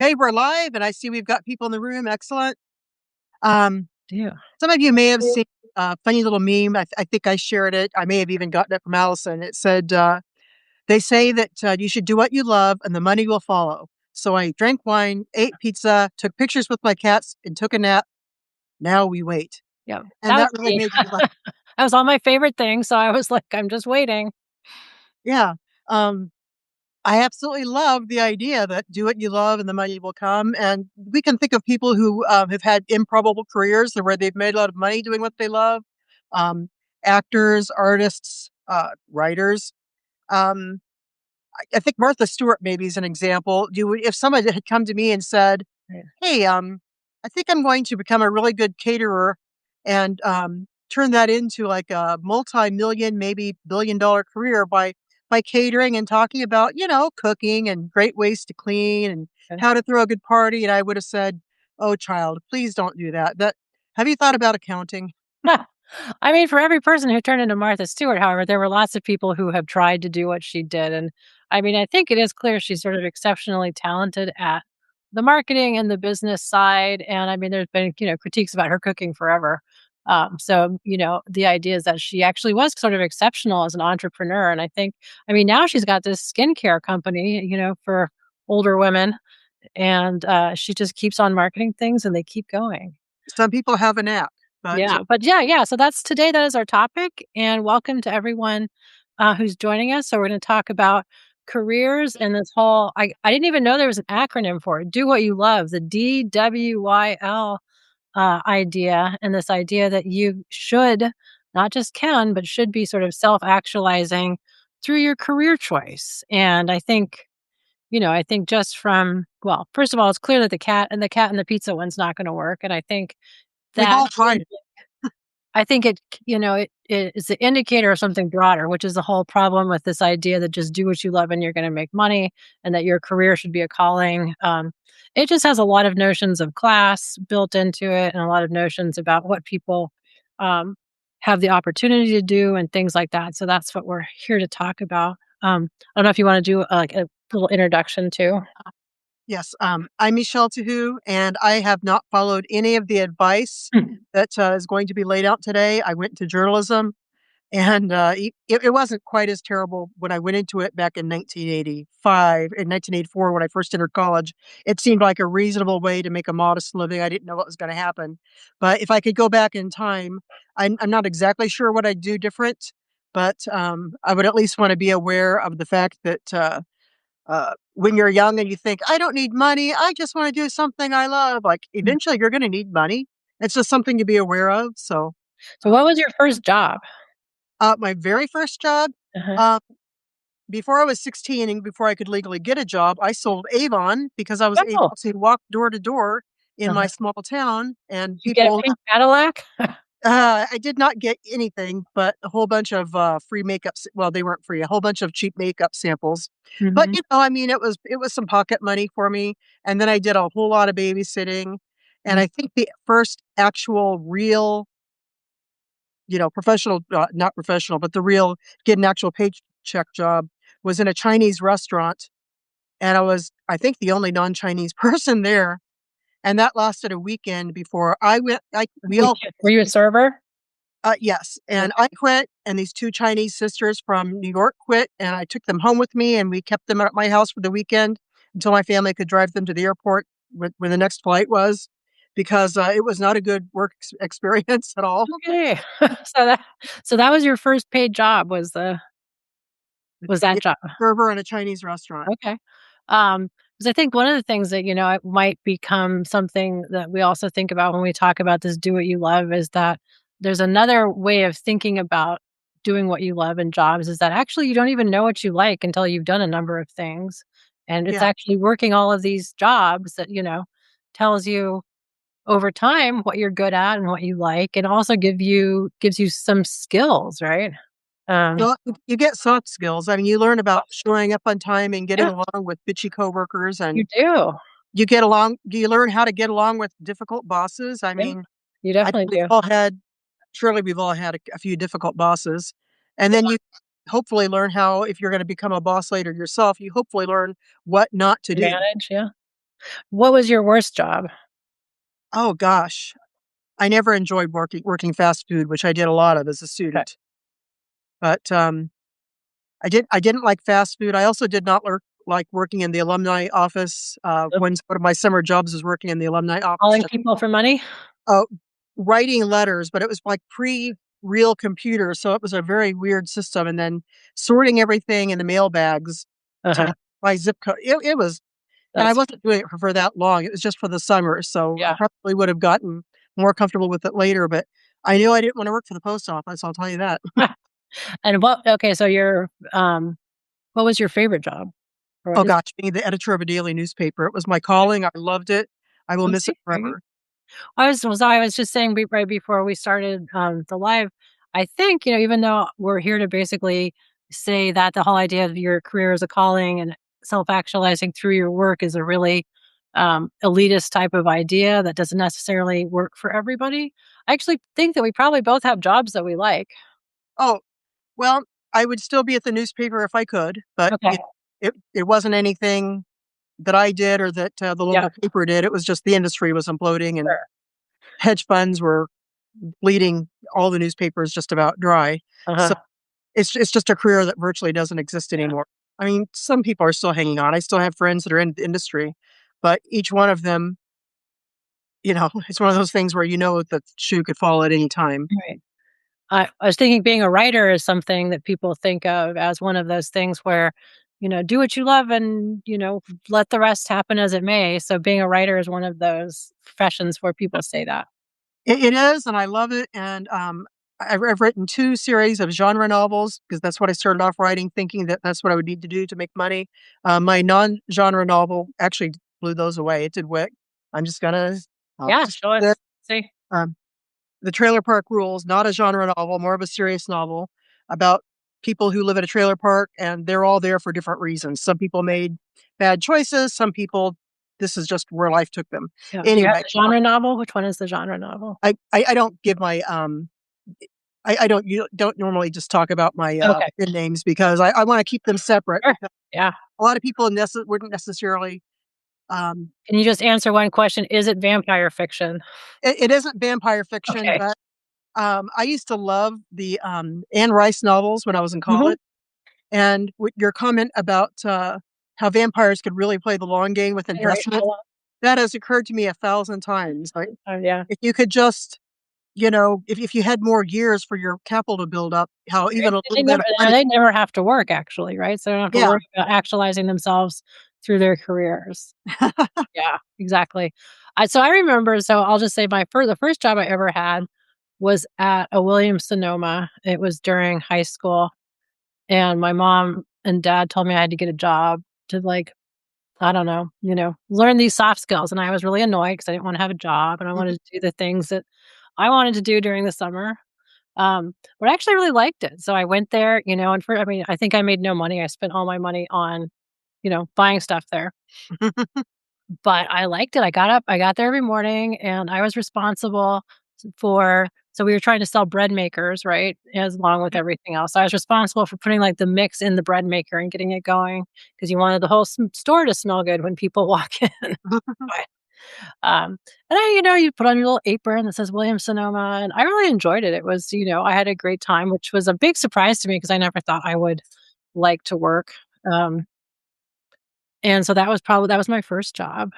Hey, we're live, and I see we've got people in the room. Excellent. Um, Yeah. some of you may have seen a funny little meme. I think I shared it. I may have even gotten it from Allison. It said, they say that you should do what you love and the money will follow. So I drank wine, ate pizza, took pictures with my cats, and took a nap. Now we wait. Yeah. And That was that really me. made me laugh. That was all my favorite things, so I was like, "I'm just waiting." Yeah. Um, I absolutely love the idea that do what you love and the money will come. And we can think of people who have had improbable careers where they've made a lot of money doing what they love. Um, Actors, artists, writers. Um, I think Martha Stewart maybe is an example. If someone had come to me and said, Right. "Hey, I think I'm going to become a really good caterer and turn that into like a multi-million, maybe billion-dollar career by catering and talking about, cooking and great ways to clean and Okay. how to throw a good party." And I would have said, "Oh, child, please don't do that. Have you thought about accounting?" I mean, for every person who turned into Martha Stewart, however, there were lots of people who have tried to do what she did, and I mean, I think it is clear she's sort of exceptionally talented at the marketing and the business side, and I mean, there's been, critiques about her cooking forever. So, the idea is that she actually was sort of exceptional as an entrepreneur, and I mean, now she's got this skincare company, for older women, and, she just keeps on marketing things and they keep going. Some people have an app, but Yeah, but yeah, so that's today, that is our topic, and welcome to everyone, who's joining us. So we're gonna talk about careers and this whole I didn't even know there was an acronym for it, do what you love, the DWYL, idea, and this idea that you should, not just can, but should be sort of self-actualizing through your career choice. And I think just from well, first of all, it's clear that the cat and the pizza one's not gonna work, and I think we've that all tried it. I think it is the indicator of something broader, which is the whole problem with this idea that just do what you love and you're gonna make money and that your career should be a calling. It just has a lot of notions of class built into it and a lot of notions about what people, um, have the opportunity to do and things like that. So that's what we're here to talk about. I don't know if you wanna do, like, a little introduction too? Yes, I'm Michelle Teheux, and I have not followed any of the advice that is going to be laid out today. I went to journalism, and it wasn't quite as terrible when I went into it back in 1985, in 1984 when I first entered college. It seemed like a reasonable way to make a modest living. I didn't know what was going to happen, but if I could go back in time, I'm not exactly sure what I'd do different, but I would at least want to be aware of the fact that. When you're young and you think, "I don't need money, I just wanna do something I love," like, eventually, you're gonna need money. It's just something to be aware of, so, So what was your first job? my very first job, Uh-huh. uh, before I was 16 and before I could legally get a job, I sold Avon because I was able Oh, to walk door to door in my uh-huh. small town, and Did you get a people pink Cadillac? I did not get anything but a whole bunch of, free makeups well, they weren't free, a whole bunch of cheap makeup samples. But, Mhm. I mean, it was some pocket money for me, and then I did a whole lot of babysitting, and Mm. I think the first actual real, professional not professional, but the real get an actual paycheck job was in a Chinese restaurant, and I was, I think, the only non-Chinese person there, and that lasted a weekend before I went we all Were you a server? yes, Okay. and I quit, and these 2 Chinese sisters from New York quit, and I took them home with me, and we kept them at my house for the weekend until my family could drive them to the airport when the next flight was, because, it was not a good work experience at all. Okay. So that so that was your first paid job, was Yeah, that job? server in a Chinese restaurant. Okay. Because I think one of the things that, it might become something that we also think about when we talk about this do what you love is that there's another way of thinking about doing what you love in jobs is that actually you don't even know what you like until you've done a number of things. And it's Yeah. actually working all of these jobs that, tells you over time what you're good at and what you like and also gives you some skills, right? Um, Well, you get soft skills. I mean, you learn about showing up on time and getting yeah, along with bitchy coworkers, you and do. you learn how to get along with difficult bosses. I Yeah, mean, you I think definitely we've do. all had surely we've all had a few difficult bosses, and then you hopefully learn how if you're gonna become a boss later yourself, you hopefully learn what not to do. Advantage, yeah. What was your worst job? Oh gosh, I never enjoyed working fast food, which I did a lot of as a Okay. student. But, I didn't like fast food. I also did not like working in the alumni office. Yep. One of my summer jobs was working in the alumni office, Calling just, people for money? uh, writing letters, but it was like pre-real computers, so it was a very weird system, and then sorting everything in the mail bags Uh-huh. to by zip code. It was, and I That's wasn't doing it for that long. It was just for the summer, so I yeah. probably would have gotten more comfortable with it later, but I knew I didn't wanna work for the post office, I'll tell you that. And so what was your favorite job? Or what Oh is gosh, being the editor of a daily newspaper, it was my calling, I loved it, I will oh, miss see, it there you forever. I was just saying right before we started, the live, I think, even though we're here to basically say that the whole idea of your career as a calling and self-actualizing through your work is a really, elitist type of idea that doesn't necessarily work for everybody. I actually think that we probably both have jobs that we like. Oh, well, I would still be at the newspaper if I could, but Okay. it wasn't anything that I did or that, the Yeah, local paper did, it was just the industry was imploding and sure. hedge funds were bleeding all the newspapers just about dry. So, Uh-huh. it's just a career that virtually doesn't exist Yeah. anymore. I mean, some people are still hanging on, I still have friends that are in the industry, but each one of them, it's one of those things where you know that the shoe could fall at any time. Right. I was thinking being a writer is something that people think of as one of those things where, do what you love and, let the rest happen as it may. So being a writer is one of those professions where people say that. It is, and I love it, and, I've written 2 series of genre novels because that's what I started off writing, thinking that that's what I would need to do to make money. My non-genre novel actually blew those away, it did wick. I'm just gonna I'll Yeah, just show there. us. See? Um, The Trailer Park Rules, not a genre novel, more of a serious novel about people who live at a trailer park, and they're all there for different reasons. Some people made bad choices, some people this is just where life took them. Yeah. Do you have Anyway, the genre novel? Which one is the genre novel? I don't give my, I don't don't normally just talk about my, Okay. pen names because I wanna keep them separate Sure. because Yeah. a lot of people wouldn't necessarily, um Can you just answer one question? Is it vampire fiction? it isn't vampire fiction, Okay. but, I used to love the, Anne Rice novels when I was in Hmm. college, and with your comment about, how vampires could really play the long game with Right. investment, that has occurred to me 1,000 times, like, Yeah. if you could just, if you had more years for your capital to build up, how Right, even a they little bit never of and money. they never have to work actually, right? So they don't have to Yeah. worry about actualizing themselves through their careers. Yeah, exactly. I remember I'll just say the first job I ever had was at a Williams Sonoma. It was during high school, and my mom and dad told me I had to get a job to, like, I don't know, learn these soft skills, and I was really annoyed because I didn't wanna have a job, and I wanted to do the things that I wanted to do during the summer. But I actually really liked it. So I went there, and I mean, I think I made no money. I spent all my money on, buying stuff there. But I liked it. I got there every morning and I was responsible so we were trying to sell bread makers, right? As along with everything else. I was responsible for putting like the mix in the bread maker and getting it going because you wanted the whole store to smell good when people walk in. Um, and you put on your little apron that says Williams Sonoma, and I really enjoyed it. It was, I had a great time, which was a big surprise to me because I never thought I would like to work. Um, and so that was my first job.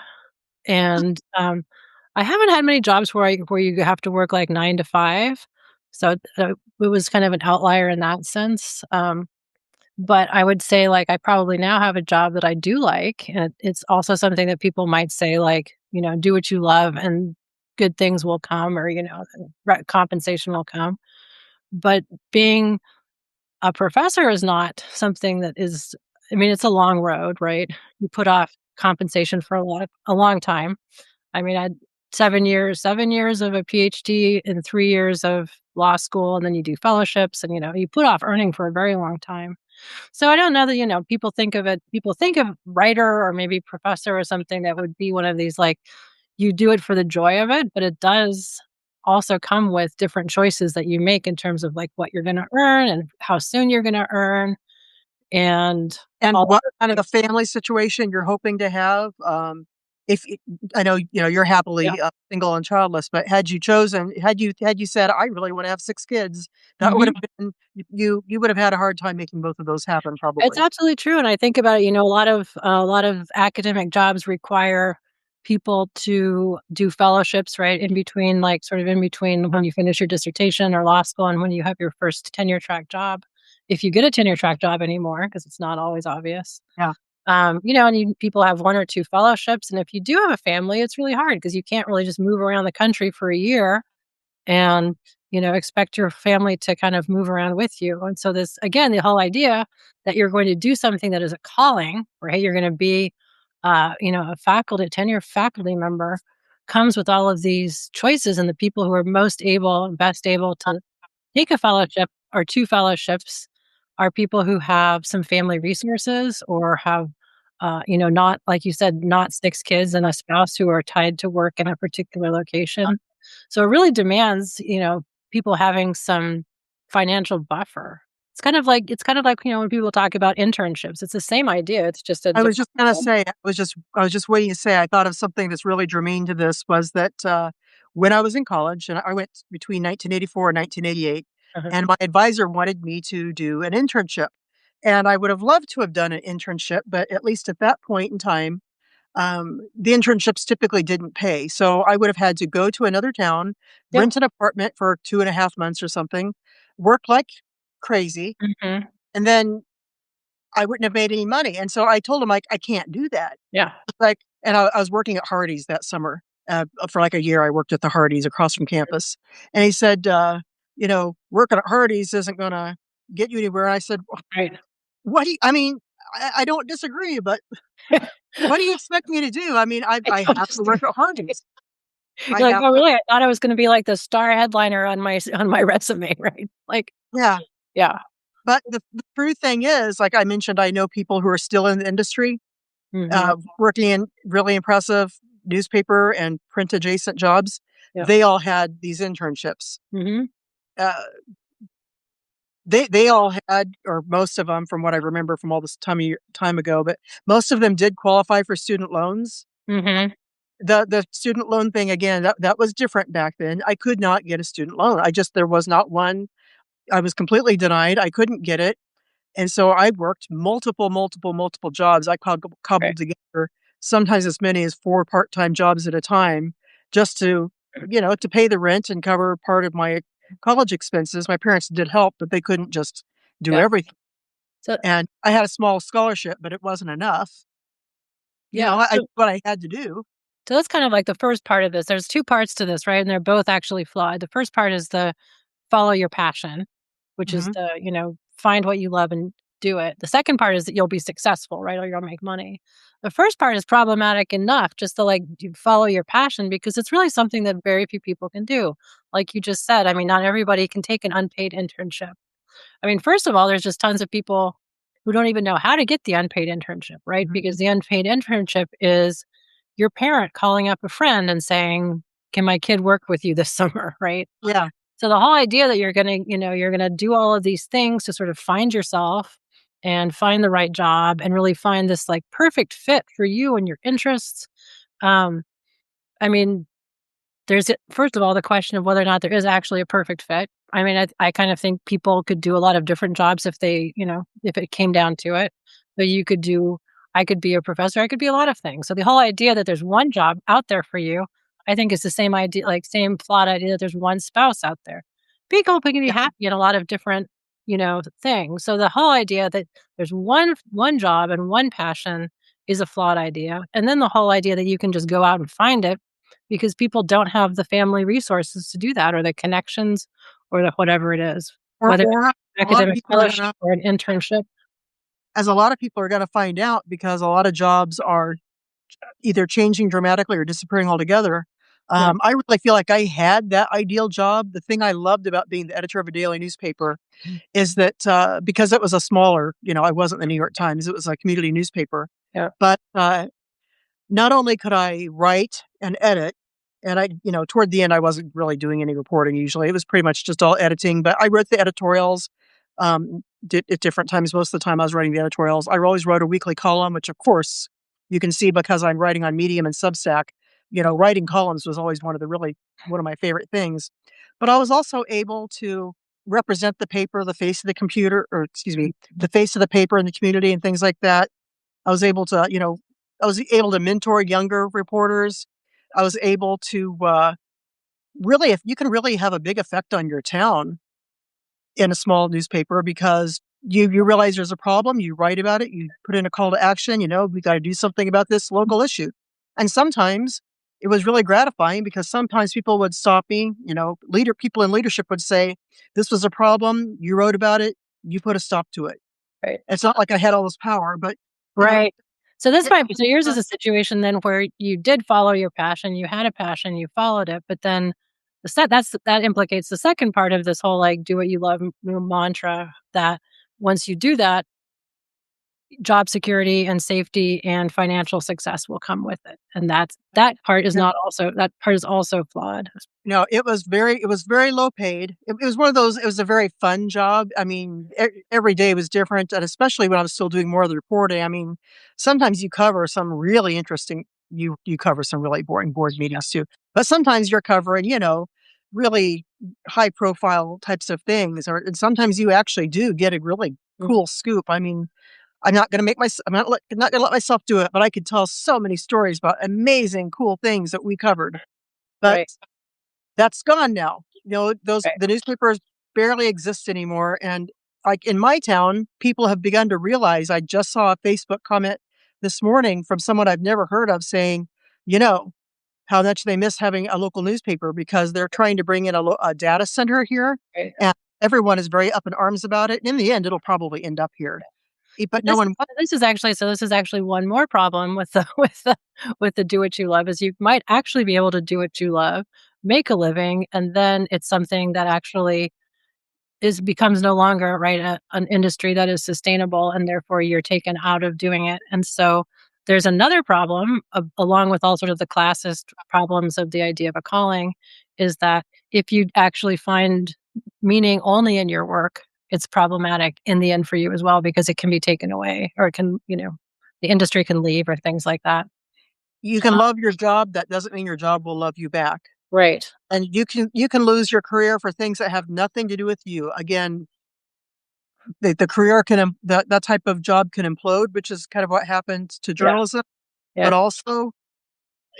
And I haven't had many jobs where you have to work like 9 to 5. So it was kind of an outlier in that sense. But I would say, like, I probably now have a job that I do like, and it's also something that people might say, like, "Do what you love and good things will come," or, compensation will come. But being a professor is not something that is I mean, it's a long road, right? You put off compensation for a long time. I mean, I had 7 years of a PhD and 3 years of law school, and then you do fellowships and, you put off earning for a very long time. So I don't know that, people think of writer or maybe professor or something that would be one of these, like, you do it for the joy of it, but it does also come with different choices that you make in terms of, like, what you're gonna earn and how soon you're gonna earn and And all what those kind of a things. family situation you're hoping to have, if y I know, you're Yeah. happily, single and childless, but had you said, "I really wanna have 6 kids," that would Mhm. have been you would have had a hard time making both of those happen It's probably. absolutely true, and I think about it, a lot of academic jobs require people to do fellowships, right, in between, like, sort of in between when you finish your dissertation or law school and when you have your first tenure track job, if you get a tenure track job anymore, because it's not always obvious. Yeah. And people have 1 or 2 fellowships, and if you do have a family, it's really hard because you can't really just move around the country for a year and expect your family to kind of move around with you. And so this again, the whole idea that you're going to do something that is a calling, right? You're going to be a tenure faculty member, comes with all of these choices, and the people who are most able and best able to take a fellowship or 2 fellowships are people who have some family resources or have not, like you said, not 6 kids and a spouse who are tied to work in a particular location. So it really demands, people having some financial buffer. It's kind of like when people talk about internships. It's the same idea. It's just a I was different just gonna form. say, I was just waiting to say, I thought of something that's really germane to this was that, when I was in college, and I went between 1984 and 1988, Uh-huh. and my advisor wanted me to do an internship, and I would have loved to have done an internship, but at least at that point in time, the internships typically didn't pay, so I would have had to go to another town, Yep. rent an apartment for 2.5 months or something, work like crazy, Mhm. and then I wouldn't have made any money, and so I told him, like, "I can't do that." Yeah. Like, and I was working at Hardee's that summer, for like a year, I worked at the Hardee's across from campus, and he said, "Working at Hardee's isn't gonna get you anywhere." I said, Right. "What do you I mean, I don't disagree, but what do you expect me to do? I mean, I I don't have to work understand. at Hardee's. I You're like, have "Oh, to." really? I thought I was gonna be like the star headliner on my resume," right? Like, Yeah, yeah. but the true thing is, like I mentioned, I know people who are still in the industry, Mhm. working in really impressive newspaper and print adjacent jobs. Yep. They all had these internships. Mhm. Uh, they all had, or most of them, from what I remember from all this time ago, but most of them did qualify for student loans. Mhm. The student loan thing, again, that was different back then. I could not get a student loan. There was not one. I was completely denied. I couldn't get it. And so I worked multiple, multiple, multiple jobs. I Right. cobbled together sometimes as many as 4 part-time jobs at a time just to pay the rent and cover part of my college expenses. My parents did help, but they couldn't just do Yeah. everything. So And I had a small scholarship, but it wasn't enough. yeah. I did So what I had to do. so that's kind of like the first part of this. There's 2 parts to this, right? And they're both actually flawed. The first part is the follow your passion, which is Mhm. find what you love and do it. The second part is that you'll be successful, right? Or you'll make money. The first part is problematic enough just to follow your passion because it's really something that very few people can do. Like you just said, I mean, not everybody can take an unpaid internship. I mean, first of all, there's just tons of people who don't even know how to get the unpaid internship, right? Mhm. Because the unpaid internship is your parent calling up a friend and saying, "Can my kid work with you this summer?" Right? Yeah. So the whole idea that you're gonna do all of these things to sort of find yourself and find the right job and really find this like perfect fit for you and your interests. Um, I mean, first of all, the question of whether or not there is actually a perfect fit. I mean, I kind of think people could do a lot of different jobs if it came down to it. So I could be a professor, I could be a lot of things. So the whole idea that there's one job out there for you, I think is the same idea, like same plot idea that there's one spouse out there. People can be Yeah. happy in a lot of different, things. So the whole idea that there's one job and one passion is a flawed idea. And then the whole idea that you can just go out and find it because people don't have the family resources to do that or the connections or the whatever it is, whether it's Or a lot of academic people are fellowship gonna or an internship. as a lot of people are gonna find out because a lot of jobs are either changing dramatically or disappearing altogether. Yeah, I really feel like I had that ideal job. The thing I loved about being the editor of a daily newspaper mhm, is that, because it was a smaller, I wasn't the New York Times, it was a community newspaper, yeah, but, not only could I write and edit, and toward the end, I wasn't really doing any reporting usually. It was pretty much just all editing, but I wrote the editorials, at different times. Most of the time I was writing the editorials. I always wrote a weekly column, which of course you can see because I'm writing on Medium and Substack, writing columns was always one of my favorite things. But I was also able to represent the paper, the face of the computer, or excuse me, the face of the paper in the community and things like that. I was able to, I was able to mentor younger reporters. I was able to really, if you can really have a big effect on your town in a small newspaper because you realize there's a problem, you write about it, you put in a call to action, we got to do something about this local issue. And sometimes it was really gratifying because sometimes people would stop me, people in leadership would say, this was a problem, you wrote about it, you put a stop to it. Right. It's not like I had all this power, but Right. So it, so yours is a situation then where you did follow your passion, you had a passion, you followed it, but then that implicates the second part of this whole like do what you love mantra, that once you do that, job security and safety and financial success will come with it. And that part is also flawed. No, it was very low paid. It was one of those, it was a very fun job. I mean, every day was different. And especially when I was still doing more of the reporting, I mean, sometimes you cover some really interesting, you cover some really boring board meetings too. But sometimes you're covering, really high profile types of things. And sometimes you actually do get a really cool scoop. I mean, I'm not going to let myself do it, but I could tell so many stories about amazing, cool things that we covered. But Right. that's gone now. Right. The newspapers barely exist anymore. And like in my town, people have begun to realize. I just saw a Facebook comment this morning from someone I've never heard of saying, you know, how much they miss having a local newspaper because they're trying to bring in a data center here. Right. And everyone is very up in arms about it. And in the end, it'll probably end up here. But But no one wants. this is actually one more problem with the with the do what you love is you might actually be able to do what you love, make a living, and then it's something that actually becomes no longer right an industry that is sustainable, and therefore you're taken out of doing it. And so there's another problem along with all sort of the classist problems of the idea of a calling, is that if you actually find meaning only in your work, it's problematic in the end for you as well because it can be taken away, or it can, the industry can leave or things like that. You can love your job. That doesn't mean your job will love you back. Right. And you can lose your career for things that have nothing to do with you. Again, the career that type of job can implode, which is kind of what happened to Yeah. journalism. Yeah. But also,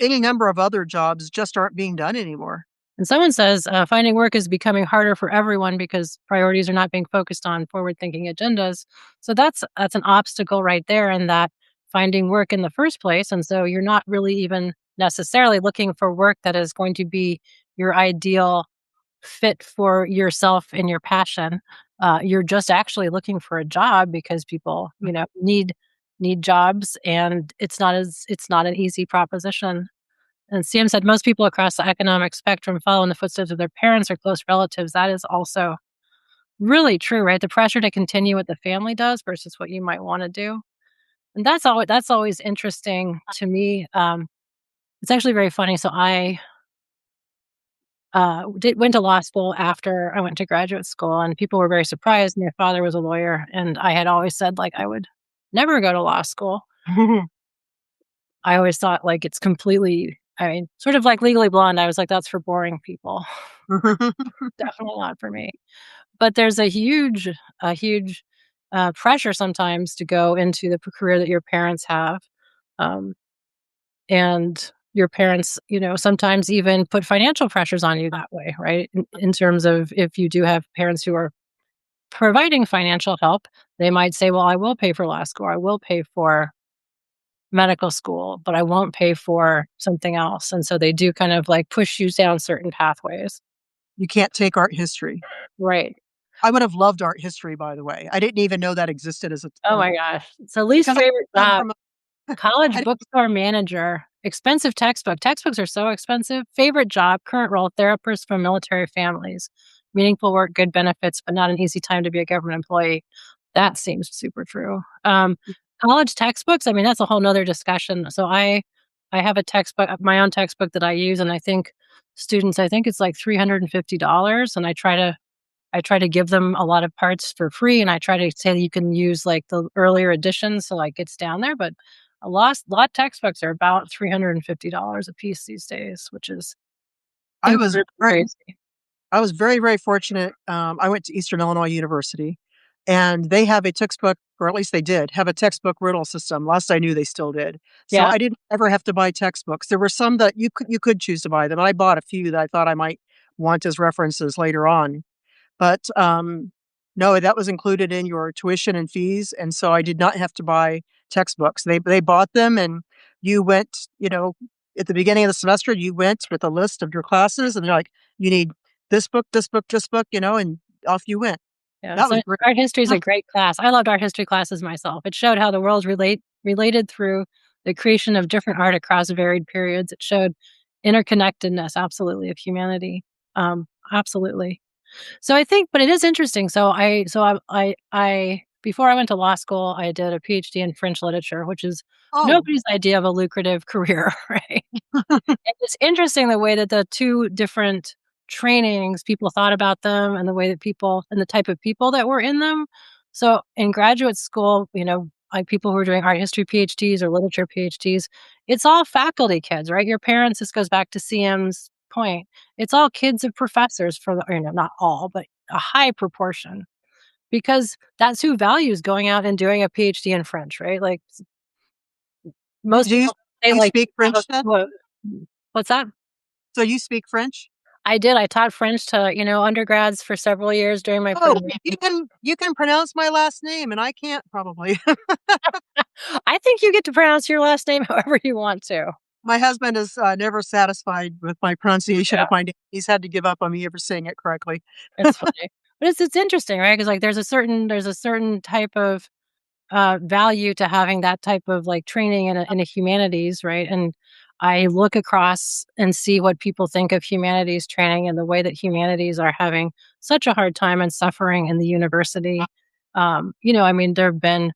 any number of other jobs just aren't being done anymore. And someone says finding work is becoming harder for everyone because priorities are not being focused on forward-thinking agendas. So that's an obstacle right there in that finding work in the first place. And so you're not really even necessarily looking for work that is going to be your ideal fit for yourself and your passion. You're just actually looking for a job because people, need jobs, and it's not an easy proposition. And Sam said most people across the economic spectrum follow in the footsteps of their parents or close relatives. That is also really true, right? The pressure to continue what the family does versus what you might want to do. And that's always interesting to me. It's actually very funny. So I went to law school after I went to graduate school, and people were very surprised. My father was a lawyer, and I had always said like I would never go to law school. I always thought like it's completely, I mean, sort of like Legally Blonde. I was like, that's for boring people. Definitely not for me. But there's a huge pressure sometimes to go into the career that your parents have. Um, and your parents, sometimes even put financial pressures on you that way, right? In terms of if you do have parents who are providing financial help, they might say, well, I will pay for law school, I will pay for medical school, but I won't pay for something else. And so they do kind of like push you down certain pathways. You can't take art history. Right. I would have loved art history, by the way. I didn't even know that existed as a Oh my gosh. So least because I favorite come job, from college I bookstore manager, expensive textbook. Textbooks are so expensive. Favorite job, current role, therapist for military families. Meaningful work, good benefits, but not an easy time to be a government employee. That seems super true. College textbooks, I mean, that's a whole nother discussion. So I have a textbook, my own textbook that I use, and I think it's like $350, and I try to give them a lot of parts for free, and I try to say that you can use like the earlier editions, so like it's down there. But lot of textbooks are about $350 a piece these days, which is I was incredibly very crazy. I was very, very fortunate. I went to Eastern Illinois University, and they have a textbook, or at least they did have a textbook riddle system. Last I knew, they still did. So Yeah, I didn't ever have to buy textbooks. There were some that you could choose to buy them. I bought a few that I thought I might want as references later on. But, no, that was included in your tuition and fees, and so I did not have to buy textbooks. They bought them, and you went, at the beginning of the semester, you went with a list of your classes, and they're like, "You need this book, this book, this book," and off you went. yeah. That was So great. art history is a great class. I loved art history classes myself. It showed how the worlds related through the creation of different art across varied periods. It showed interconnectedness, absolutely, of humanity. Absolutely. So I think, but it is interesting. So I before I went to law school, I did a PhD in French literature, which is Oh, nobody's idea of a lucrative career, right? And it's interesting the way that the two different trainings, people thought about them and the way that people and the type of people that were in them. So in graduate school, like people who are doing art history PhDs or literature PhDs, it's all faculty kids, right? Your parents, this goes back to CM's point. It's all kids of professors for the, not all, but a high proportion because that's who values going out and doing a PhD in French, right? Like do most you people say you like, speak French then? what's that? So you speak French? I did. I taught French to, undergrads for several years during my Oh, program. you can pronounce my last name, and I can't probably. I think you get to pronounce your last name however you want to. My husband is, never satisfied with my pronunciation Yeah, of my name. He's had to give up on me ever saying it correctly. it's funny. But it's interesting, right? Because like, there's a certain type of, value to having that type of, like, training in a humanities, right? And I look across and see what people think of humanities training and the way that humanities are having such a hard time and suffering in the university. I mean, there have been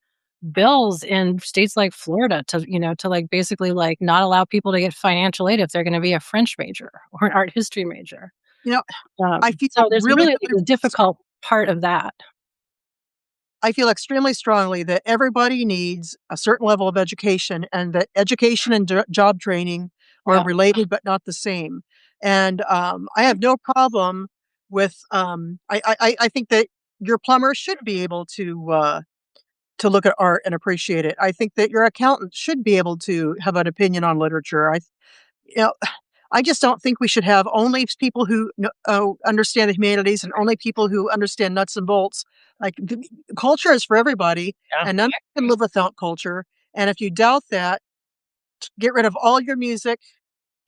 bills in states like Florida to like basically like not allow people to get financial aid if they're going to be a French major or an art history major. You know, I feel So there's really, really really a difficult part of that. I feel extremely strongly that everybody needs a certain level of education, and that education and job training are Yeah. related but not the same. And, I have no problem with, I think that your plumber should be able to look at art and appreciate it. I think that your accountant should be able to have an opinion on literature. You know, I just don't think we should have only people who understand the humanities and only people who understand nuts and bolts. Like, culture is for everybody, Yeah. and none of us can live without culture. And if you doubt that, get rid of all your music,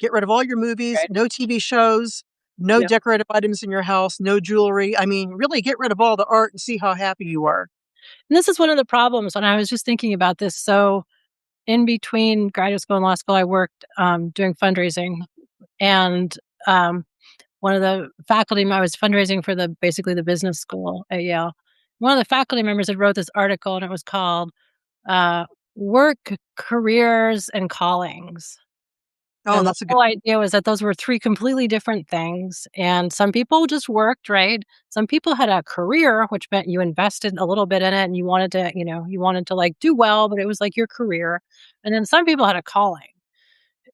get rid of all your movies, Right. no TV shows, no Yeah. decorative items in your house, no jewelry. I mean, really get rid of all the art and see how happy you are. And this is one of the problems, and I was just thinking about this. So, in between graduate school and law school, I worked doing fundraising, and one of the faculty, I was fundraising for basically the business school at Yale. One of the faculty members had wrote this article, and it was called uh, "Work, Careers, and Callings." Oh, And the that's a good. whole idea was that those were 3 completely different things, and some people just worked, right? Some people had a career, which meant you invested a little bit in it and you wanted to, like, do well, but it was like your career. And then some people had a calling.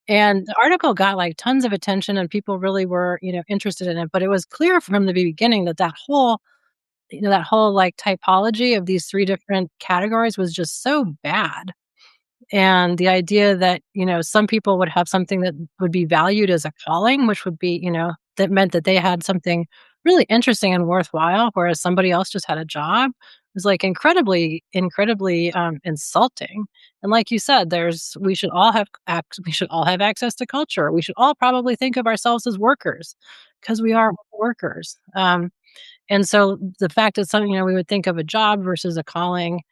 And the article got, like, tons of attention and people really were, interested in it, but it was clear from the beginning that that whole, like, typology of these 3 different categories was just so bad. And the idea that, some people would have something that would be valued as a calling, which would be, that meant that they had something really interesting and worthwhile, whereas somebody else just had a job, was like incredibly, incredibly insulting. And like you said, we should all have access to culture. We should all probably think of ourselves as workers because we are workers. And so the fact that we would think of a job versus a calling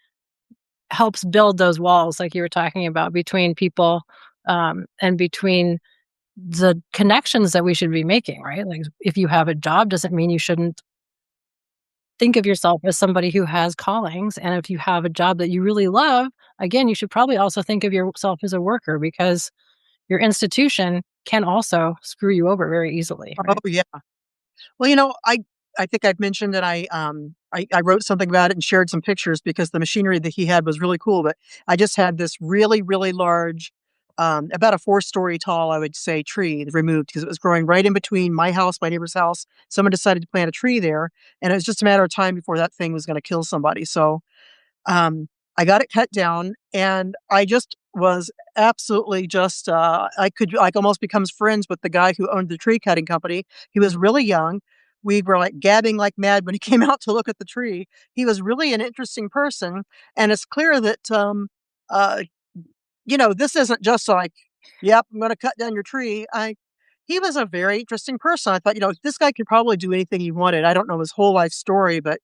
helps build those walls like you were talking about between people, and between the connections that we should be making, right? Like, if you have a job doesn't mean you shouldn't think of yourself as somebody who has callings, and if you have a job that you really love, again, you should probably also think of yourself as a worker because your institution can also screw you over very easily, Oh, right? yeah. Well, I think I've mentioned that I wrote something about it and shared some pictures because the machinery that he had was really cool. But I just had this really, really large, about a 4-story tall, I would say, tree removed because it was growing right in between my house, my neighbor's house. Someone decided to plant a tree there, and it was just a matter of time before that thing was going to kill somebody. So um, I got it cut down, and I just was absolutely just, I could like almost becomes friends with the guy who owned the tree cutting company. He was really young. We were like gabbing like mad when he came out to look at the tree. He was really an interesting person, and it's clear that uh, this isn't just like, "Yep, I'm gonna cut down your tree." I He was a very interesting person. I thought, this guy could probably do anything he wanted. I don't know his whole life story, but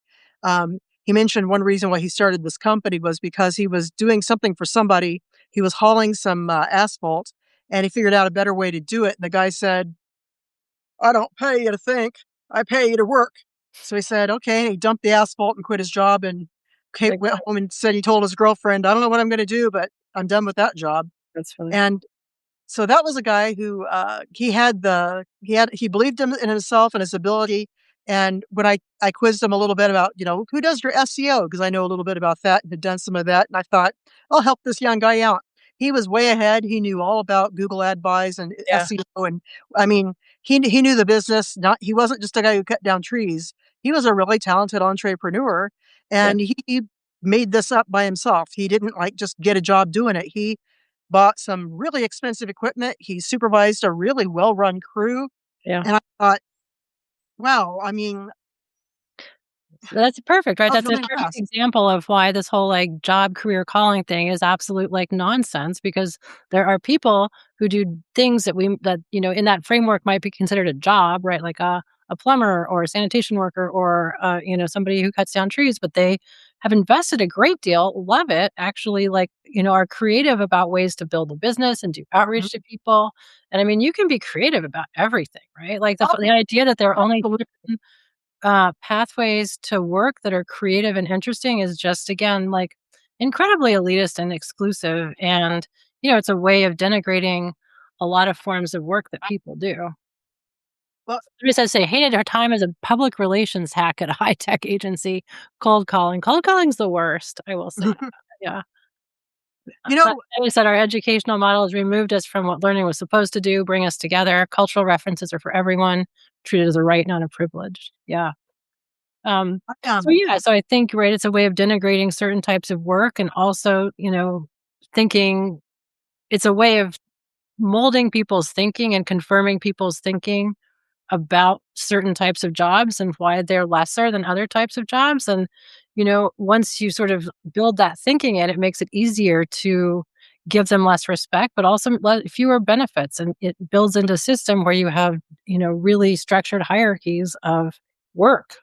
he mentioned one reason why he started this company was because he was doing something for somebody. He was hauling some asphalt, and he figured out a better way to do it. And the guy said, "I don't pay you to think. I pay you to work." So he said, "Okay." And he dumped the asphalt and quit his job and Like, went home and said he told his girlfriend, "I don't know what I'm going to do, but I'm done with that job." that's funny. And so that was a guy who, he believed in himself and his ability, and when I quizzed him a little bit about, "Who does your SEO?" Because I know a little bit about that and had done some of that, and I thought, "I'll help this young guy out." He was way ahead, he knew all about Google ad buys and Yeah, SEO, and, I mean, he knew the business, not he wasn't just a guy who cut down trees. He was a really talented entrepreneur, yeah, and he made this up by himself. He didn't, like, just get a job doing it. He bought some really expensive equipment. He supervised a really well-run crew, yeah. and I thought, "Wow," I mean, That's perfect, right? I was That's a really perfect impressed. example of why this whole, like, job, career, calling thing is absolute, like, nonsense because there are people who do things that, in that framework might be considered a job, right? Like a plumber or a sanitation worker or, somebody who cuts down trees, but they have invested a great deal, love it, actually, like, are creative about ways to build a business and do Mhm. outreach to people. And I mean, you can be creative about everything, right? Like Oh, the idea that there are only absolutely. pathways to work that are creative and interesting is just again like incredibly elitist and exclusive and it's a way of denigrating a lot of forms of work that people do. Well, Somebody says they hated her time as a public relations hack at a high-tech agency. Cold calling's the worst, I will say that. Yeah. you know They said our educational model has removed us from what learning was supposed to do, bring us together. Cultural references are for everyone, treated as a right, not a privilege. Yeah. Um, I, so yeah, so I think, right, it's a way of denigrating certain types of work and also, thinking it's a way of molding people's thinking and confirming people's thinking about certain types of jobs and why they're lesser than other types of jobs. And, once you sort of build that thinking in, it makes it easier to give them less respect, but also fewer benefits. And it builds into a system where you have, really structured hierarchies of work,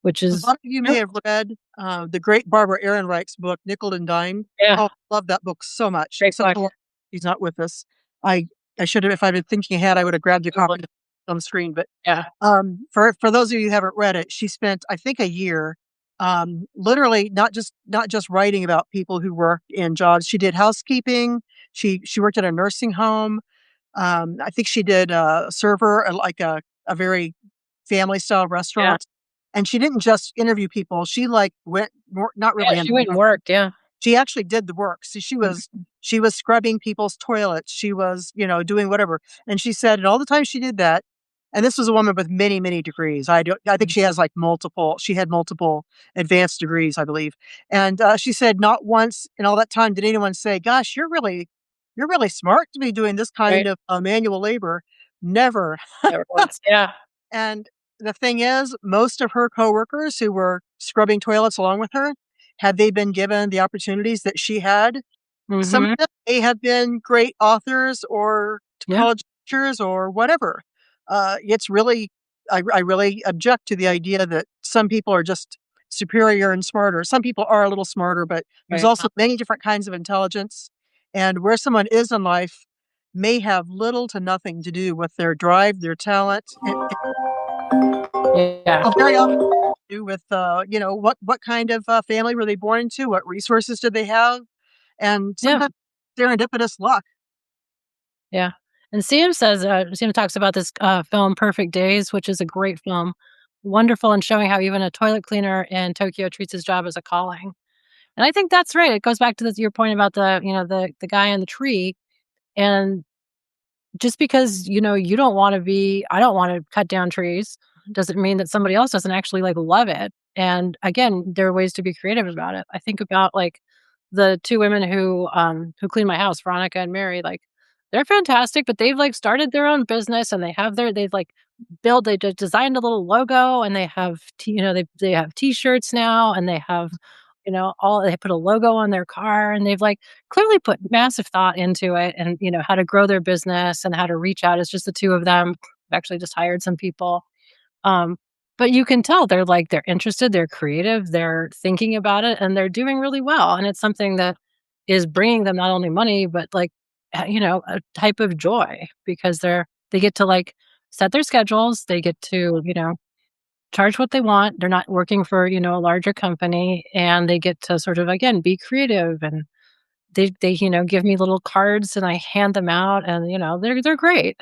which a is lot of you may have read, the great Barbara Ehrenreich's book, Nickel and Dimed. yeah, Oh, I love that book so much. great So book. she's not with us. I I should have, if I'd been thinking ahead, I would have grabbed a copy on the screen, but Yeah, for those of you who haven't read it, she spent, I think, a year, literally not just writing about people who work in jobs. She did housekeeping. She worked at a nursing home. I think she did server, like a very family style yeah, restaurant. And she didn't just interview people. She like went more, not yeah, really she went and worked, yeah. she actually did the work. So Mhm. she was scrubbing people's toilets. She was, doing whatever. And she said, and all the time she did that, and this was a woman with many, many degrees. I think she has like she had multiple advanced degrees, I believe. And she said, not once in all that time did anyone say, "Gosh, you're really smart to be doing this kind Right, of manual labor." Never. never once, yeah, And the thing is, most of her coworkers who were scrubbing toilets along with her, had they been given the opportunities that she had, some of mhm, them may have been great authors or yeah, college teachers or whatever. It's really, I really object to the idea that some people are just superior and smarter. Some people are a little smarter, but there's right, also many different kinds of intelligence. And where someone is in life may have little to nothing to do with their drive, their talent. yeah, Well, very often to do with, what kind of, family were they born into? What resources did they have? And yeah, sometimes serendipitous luck. yeah, and Sam talks about this, film Perfect Days, which is a great film, wonderful in showing how even a toilet cleaner in Tokyo treats his job as a calling. And I think that's right. It goes back to your point about the guy in the tree. And just because, you don't wanna be I don't wanna cut down trees, doesn't mean that somebody else doesn't actually, like, love it. And again, there are ways to be creative about it. I think about, like, the 2 women who clean my house, Veronica and Mary, like, they're fantastic, but they've, like, started their own business and they've, like, they just designed a little logo and they have they have T-shirts now and they have, they put a logo on their car and they've, like, clearly put massive thought into it and, how to grow their business and how to reach out. It's just the 2 of them. I've actually just hired some people. Um, but you can tell they're interested, they're creative, they're thinking about it, and they're doing really well. And it's something that is bringing them not only money, but like, a type of joy because they get to like set their schedules. They get to, charge what they want. They're not working for, a larger company and they get to sort of, again, be creative and they, give me little cards and I hand them out and, they're great.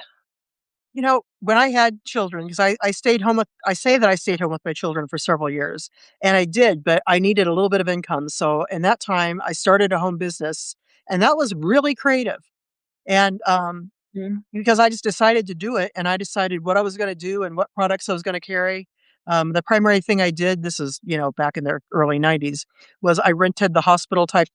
When I had children, because I stayed home with I say that I stayed home with my children for several years, and I did, but I needed a little bit of income. So in that time, I started a home business, and that was really creative. And Mhm. because I just decided to do it, and I decided what I was gonna do and what products I was gonna carry. The primary thing I did, this is, back in the early '90s, was I rented the hospital type,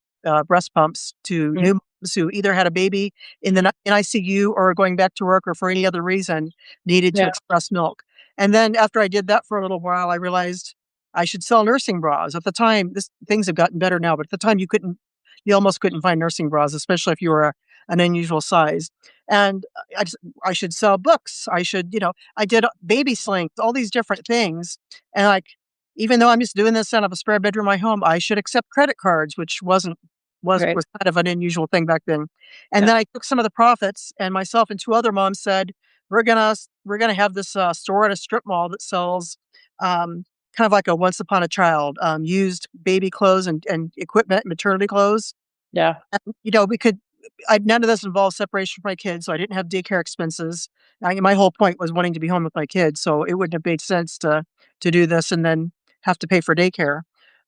breast pumps to Mm. new moms who either had a baby in ICU or going back to work or for any other reason needed to Yeah, express milk. And then after I did that for a little while, I realized I should sell nursing bras. At the time, things have gotten better now, but at the time you almost couldn't find nursing bras, especially if you were an unusual size. And I should sell books. I did baby slings, all these different things. And like, even though I'm just doing this out of a spare bedroom in my home, I should accept credit cards, which wasn't right. was kind of an unusual thing back then. And Yeah, then I took some of the profits, and myself and 2 other moms said, we're gonna have this store at a strip mall that sells kind of like a Once Upon a Child, used baby clothes and equipment, maternity clothes. yeah, And, we could none of this involved separation from my kids, so I didn't have daycare expenses. My whole point was wanting to be home with my kids, so it wouldn't have made sense to do this and then have to pay for daycare.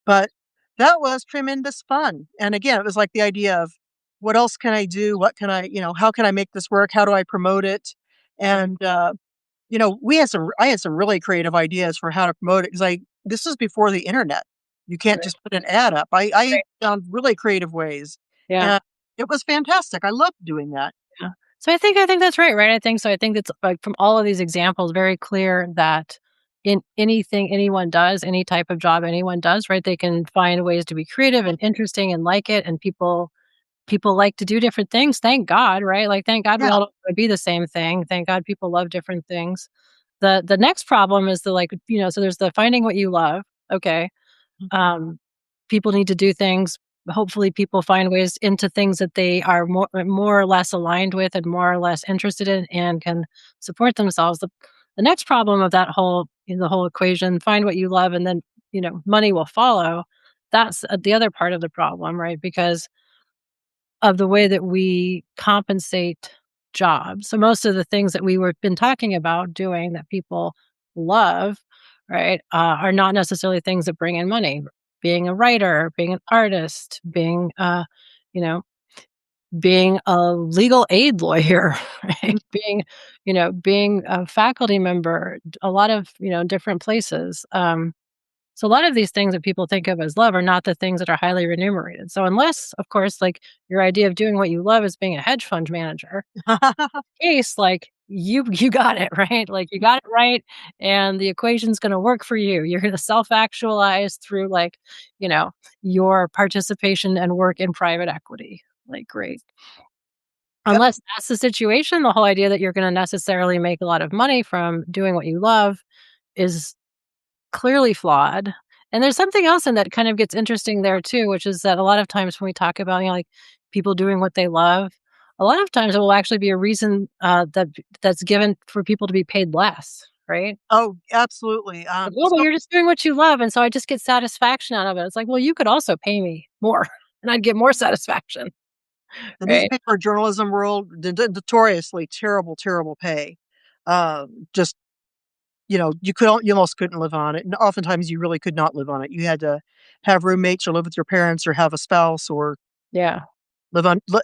But that was tremendous fun. And again, it was like the idea of what else can I do? What can how can I make this work? How do I promote it? And we had some I had some really creative ideas for how to promote it because I this was before the internet. You can't right, just put an ad up. I right. found really creative ways, Yeah. and it was fantastic. I loved doing that. Yeah. So I think that's right? I think so. I think it's like from all of these examples, very clear that in anything anyone does, any type of job anyone does, right? They can find ways to be creative and interesting and like it. And people like to do different things. Thank God, right? Like thank God we Yeah. all don't wanna be the same thing. Thank God people love different things. The next problem is the like, so there's the finding what you love. Okay. Um, People need to do things. Hopefully, people find ways into things that they are more or less aligned with and more or less interested in, and can support themselves. The next problem of that whole the whole equation: find what you love, and then money will follow. That's the other part of the problem, right? Because of the way that we compensate jobs. So most of the things that we were been talking about doing that people love, right, are not necessarily things that bring in money. Being a writer, being an artist, you know, being a legal aid lawyer, right? Mhm. Being a faculty member, a lot of, different places. So a lot of these things that people think of as love are not the things that are highly remunerated. So unless, of course, like your idea of doing what you love is being a hedge fund manager, case like you got it right. Like you got it right, and the equation's going to work for you. You're going to self actualize through like you know your participation and work in private equity. Like great. Yep. Unless that's the situation, the whole idea that you're going to necessarily make a lot of money from doing what you love is clearly flawed. And there's something else in that kind of gets interesting there too, which is that a lot of times when we talk about, like people doing what they love, a lot of times it will actually be a reason that's given for people to be paid less, right? Oh, absolutely. Like, oh, well, you're just doing what you love, and so I just get satisfaction out of it. It's like, well, you could also pay me more, and I'd get more satisfaction, The right? newspaper journalism world, notoriously terrible, terrible pay. Just you almost couldn't live on it, and oftentimes you really could not live on it. You had to have roommates or live with your parents or have a spouse or Yeah. live on li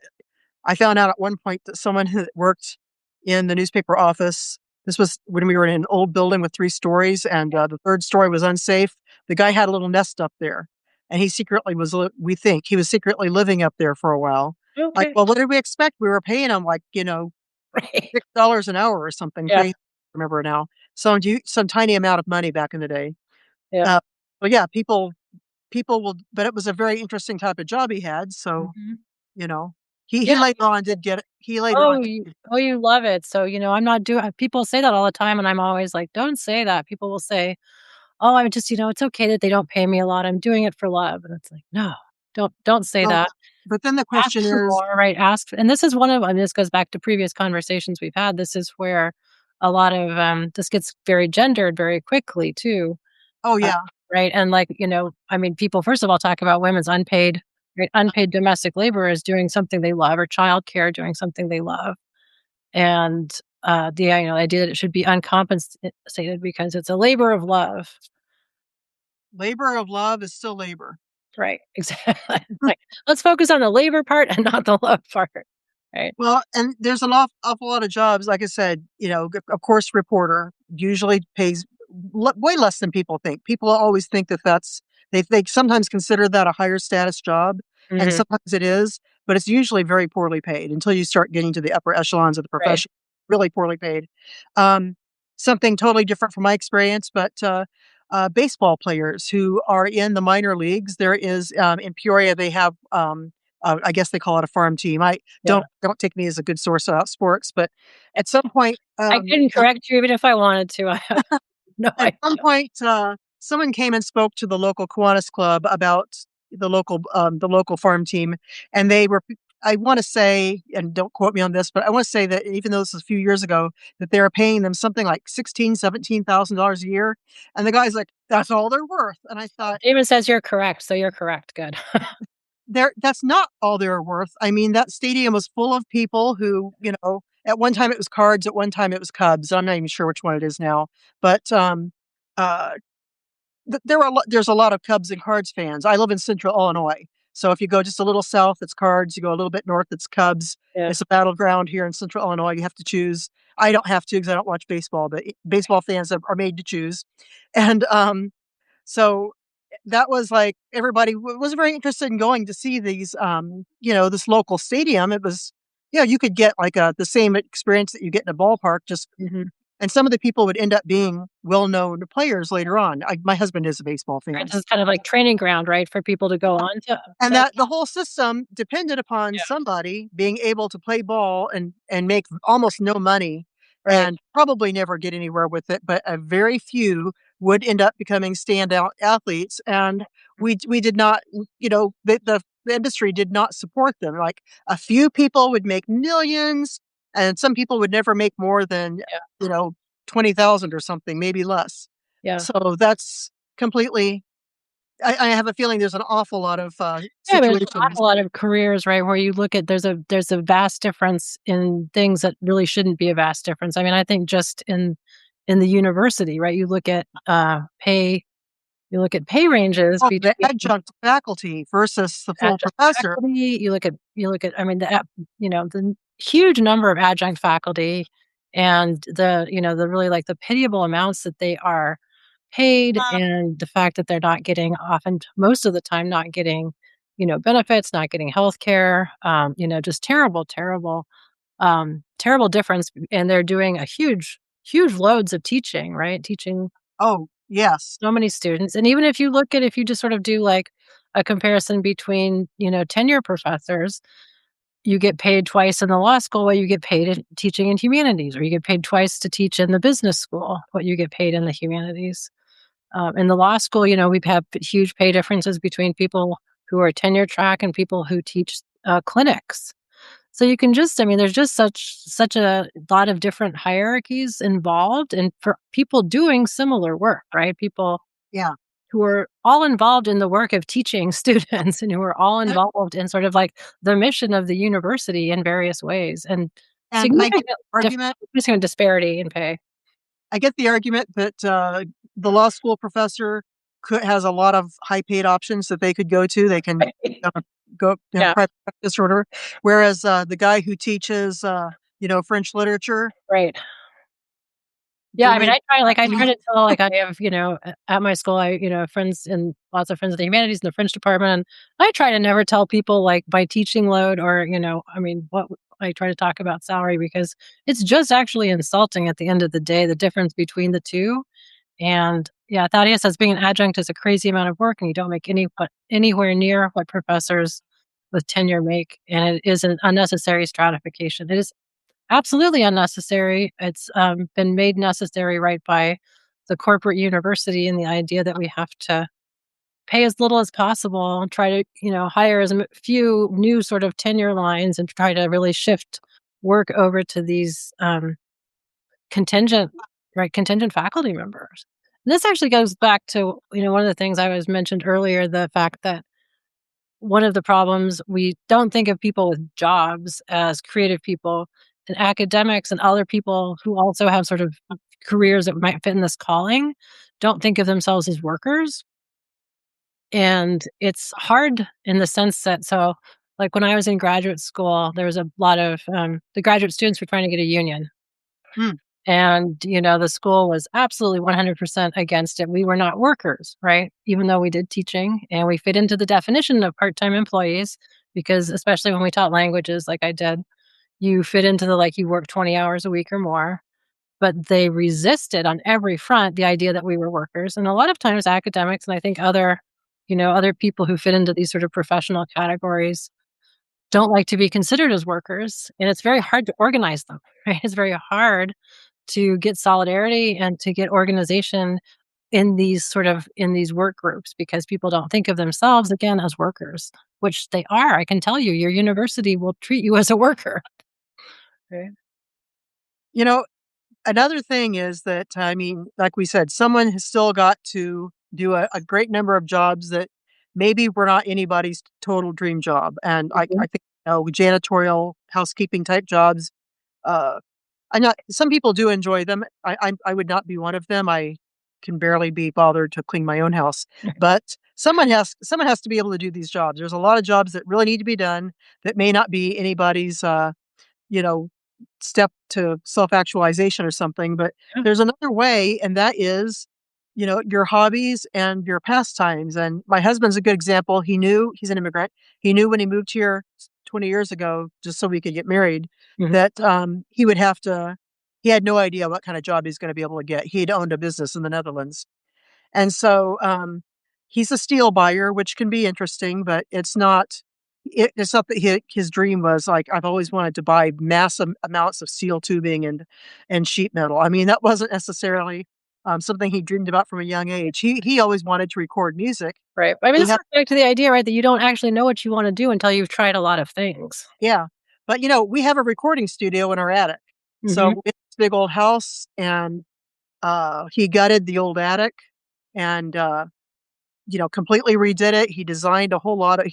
I found out at one point that someone who worked in the newspaper office, this was when we were in an old building with 3 stories, and, the 3rd story was unsafe. The guy had a little nest up there, and he secretly was li we think he was secretly living up there for a while. Like, Okay. well, what did we expect? We were paying him, like, Right. $6 an hour or something Yeah. crazy, I remember now. Some tiny amount of money back in the day. Yeah. Uh, but yeah, people will but it was a very interesting type of job he had, so, Mhm. you know, he Yeah. later on did get it he later on Oh, you love it. So, I'm not doing people say that all the time, and I'm always like, "Don't say that." People will say, "Oh, I'm just it's okay that they don't pay me a lot. I'm doing it for love." And it's like, "No, don't say well, that. but then the Ask question for is more, right? Ask." And this is one of this goes back to previous conversations we've had. This is where a lot of, this gets very gendered very quickly too. oh, Uh, yeah, right? And, like, I mean, people, first of all, talk about women's unpaid, right? Unpaid domestic labor as doing something they love, or childcare doing something they love. And, the, idea that it should be uncompensated because it's a labor of love. labor of love is still labor. Right, exactly. Right. Let's focus on the labor part and not the love part, right? Well, and there's an awful lot of jobs, like I said, of course, reporter usually pays way less than people think. People always think that they sometimes consider that a higher status job, and Mhm. sometimes it is, but it's usually very poorly paid until you start getting to the upper echelons of the Right. profession, really poorly paid. Um, Something totally different from my experience, but baseball players who are in the minor leagues, there is in Peoria, they have I guess they call it a farm team. I Yeah. don't take me as a good source about sports, but at some point, I couldn't correct you even if I wanted to. I have no at some idea. point, someone came and spoke to the local Kiwanis club about the local farm team, and they were I wanna say, and don't quote me on this, but I wanna say that even though this was a few years ago, that they were paying them something like 17,000 $17,000 a year, and the guy's like, "That's all they're worth," and I thought, David says you're correct, so you're correct. Good. That's not all they're worth. I mean, that stadium was full of people who, at one time it was Cards, at one time it was Cubs. I'm not even sure which one it is now, but, uh, there's a lot of Cubs and Cards fans. I live in Central Illinois, so if you go just a little south, it's Cards, you go a little bit north, it's Cubs. Yeah. It's a battleground here in Central Illinois, you have to choose. I don't have to because I don't watch baseball, but baseball fans are made to choose, and, so, that was like everybody was very interested in going to see this local stadium. It was you could get like the same experience that you get in a ballpark, just Mhm. and some of the people would end up being well-known players later on. My husband is a baseball Right, fan. this is kind of like training ground, right, for people to go on And to that the whole system depended upon Yeah. somebody being able to play ball and make almost no money Right. and probably never get anywhere with it, but a very few would end up becoming standout athletes, and we did not, the industry did not support them. Like, a few people would make millions, and some people would never make more than, Yeah. you know, 20,000 or something, maybe less. Yeah. So that's completely I have a feeling there's an awful lot of, Yeah, but there's an situations. awful lot of careers, right, where you look at there's a vast difference in things that really shouldn't be a vast difference. I mean, I think just in the university, right, you look at pay ranges Oh, the between adjunct faculty versus the full adjunct professor. faculty, I mean, the huge number of adjunct faculty, and the really, like, the pitiable amounts that they are paid, and the fact that they're not getting, often most of the time, not getting, benefits, not getting healthcare, just terrible, terrible, terrible difference, and they're doing a huge loads of teaching, right? Teaching Oh, yes. so many students, and even if you just sort of do, like, a comparison between, tenure professors, you get paid twice in the law school what you get paid in teaching in humanities, or you get paid twice to teach in the business school what you get paid in the humanities. In the law school, we have huge pay differences between people who are tenure track and people who teach clinics. So you can just, I mean, there's just such a lot of different hierarchies involved, and for people doing similar work, right? People Yeah. who are all involved in the work of teaching students, and who are all And involved in sort of like the mission of the university in various ways, and and I get the argument significant disparity in pay. I get the argument that the law school professor has a lot of high paid options that they could go to. They can go Yeah, private practice or whatever. Whereas the guy who teaches, French literature, right. Yeah, there I mean, may I try to tell, like, I have, at my school, friends and lots of friends in the humanities in the French department, and I try to never tell people, like, my teaching load or, I mean, what I try to talk about salary because it's just actually insulting at the end of the day, the difference between the 2. And yeah, Thaddeus says being an adjunct is a crazy amount of work, and you don't make anywhere near what professors with tenure make, and it is an unnecessary stratification. It is absolutely unnecessary. It's been made necessary right by the corporate university and the idea that we have to pay as little as possible and try to hire as few new sort of tenure lines and try to really shift work over to these contingent contingent faculty members. And this actually goes back to one of the things I was mentioned earlier, the fact that one of the problems we don't think of people with jobs as creative people, and academics and other people who also have sort of careers that might fit in this calling don't think of themselves as workers. And it's hard in the sense that, so like when I was in graduate school, there was a lot of the graduate students were trying to get a union. Hmm. And, the school was absolutely 100% against it. We were not workers, right? Even though we did teaching and we fit into the definition of part time employees, because especially when we taught languages like I did, you fit into the like you work 20 hours a week or more. But they resisted on every front the idea that we were workers. And a lot of times academics and I think other people who fit into these sort of professional categories don't like to be considered as workers. And it's very hard to organize them, right? It's very hard to get solidarity and to get organization in these work groups because people don't think of themselves again as workers, which they are. I can tell you, your university will treat you as a worker. Right. you know, Another thing is that, I mean, like we said, someone has still got to do a great number of jobs that maybe were not anybody's total dream job. And I Mhm. think, janitorial, housekeeping type jobs, uh, I'm not some people do enjoy them. I would not be one of them. I can barely be bothered to clean my own house. But someone has to be able to do these jobs. There's a lot of jobs that really need to be done that may not be anybody's you know, step to self-actualization or something, but Yeah. there's another way, and that is, your hobbies and your pastimes, and my husband's a good example. He's an immigrant. He knew when he moved here 20 years ago, just so we could get married, Mhm. that, he had no idea what kind of job he's gonna be able to get. He'd owned a business in the Netherlands. And so, he's a steel buyer, which can be interesting, but it's not that his dream was like, "I've always wanted to buy massive amounts of steel tubing and sheet metal." I mean, that wasn't necessarily, something he dreamed about from a young age. He always wanted to record music. Right. I mean, He this had goes back to the idea, right, that you don't actually know what you wanna do until you've tried a lot of things. Yeah, but, we have a recording studio in our attic. So, Mhm. we have this big old house, and, he gutted the old attic and, completely redid it. He designed a whole lot of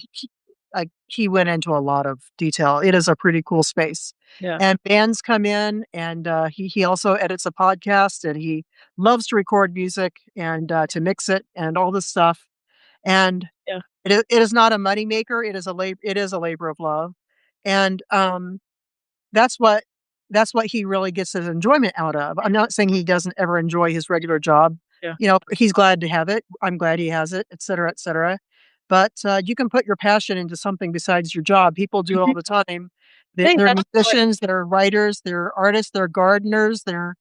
he went into a lot of detail. It is a pretty cool space. Yeah. And bands come in and, he also edits a podcast and he loves to record music and, to mix it and all this stuff. And Yeah. it is not a moneymaker, it is a labor of love. And, that's what that's what he really gets his enjoyment out of. I'm not saying he doesn't ever enjoy his regular job. Yeah. He's glad to have it. I'm glad he has it, etcetera, etcetera. But, you can put your passion into something besides your job. People do it all Mhm. the time. I think They're that's what musicians, they're writers, they're artists, they're gardeners, they're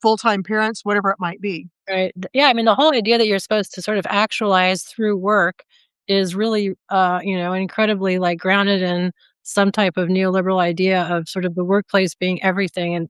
full-time parents, whatever it might be. right. Yeah, I mean, the whole idea that you're supposed to sort of actualize through work is really, incredibly, like, grounded in some type of neoliberal idea of sort of the workplace being everything and,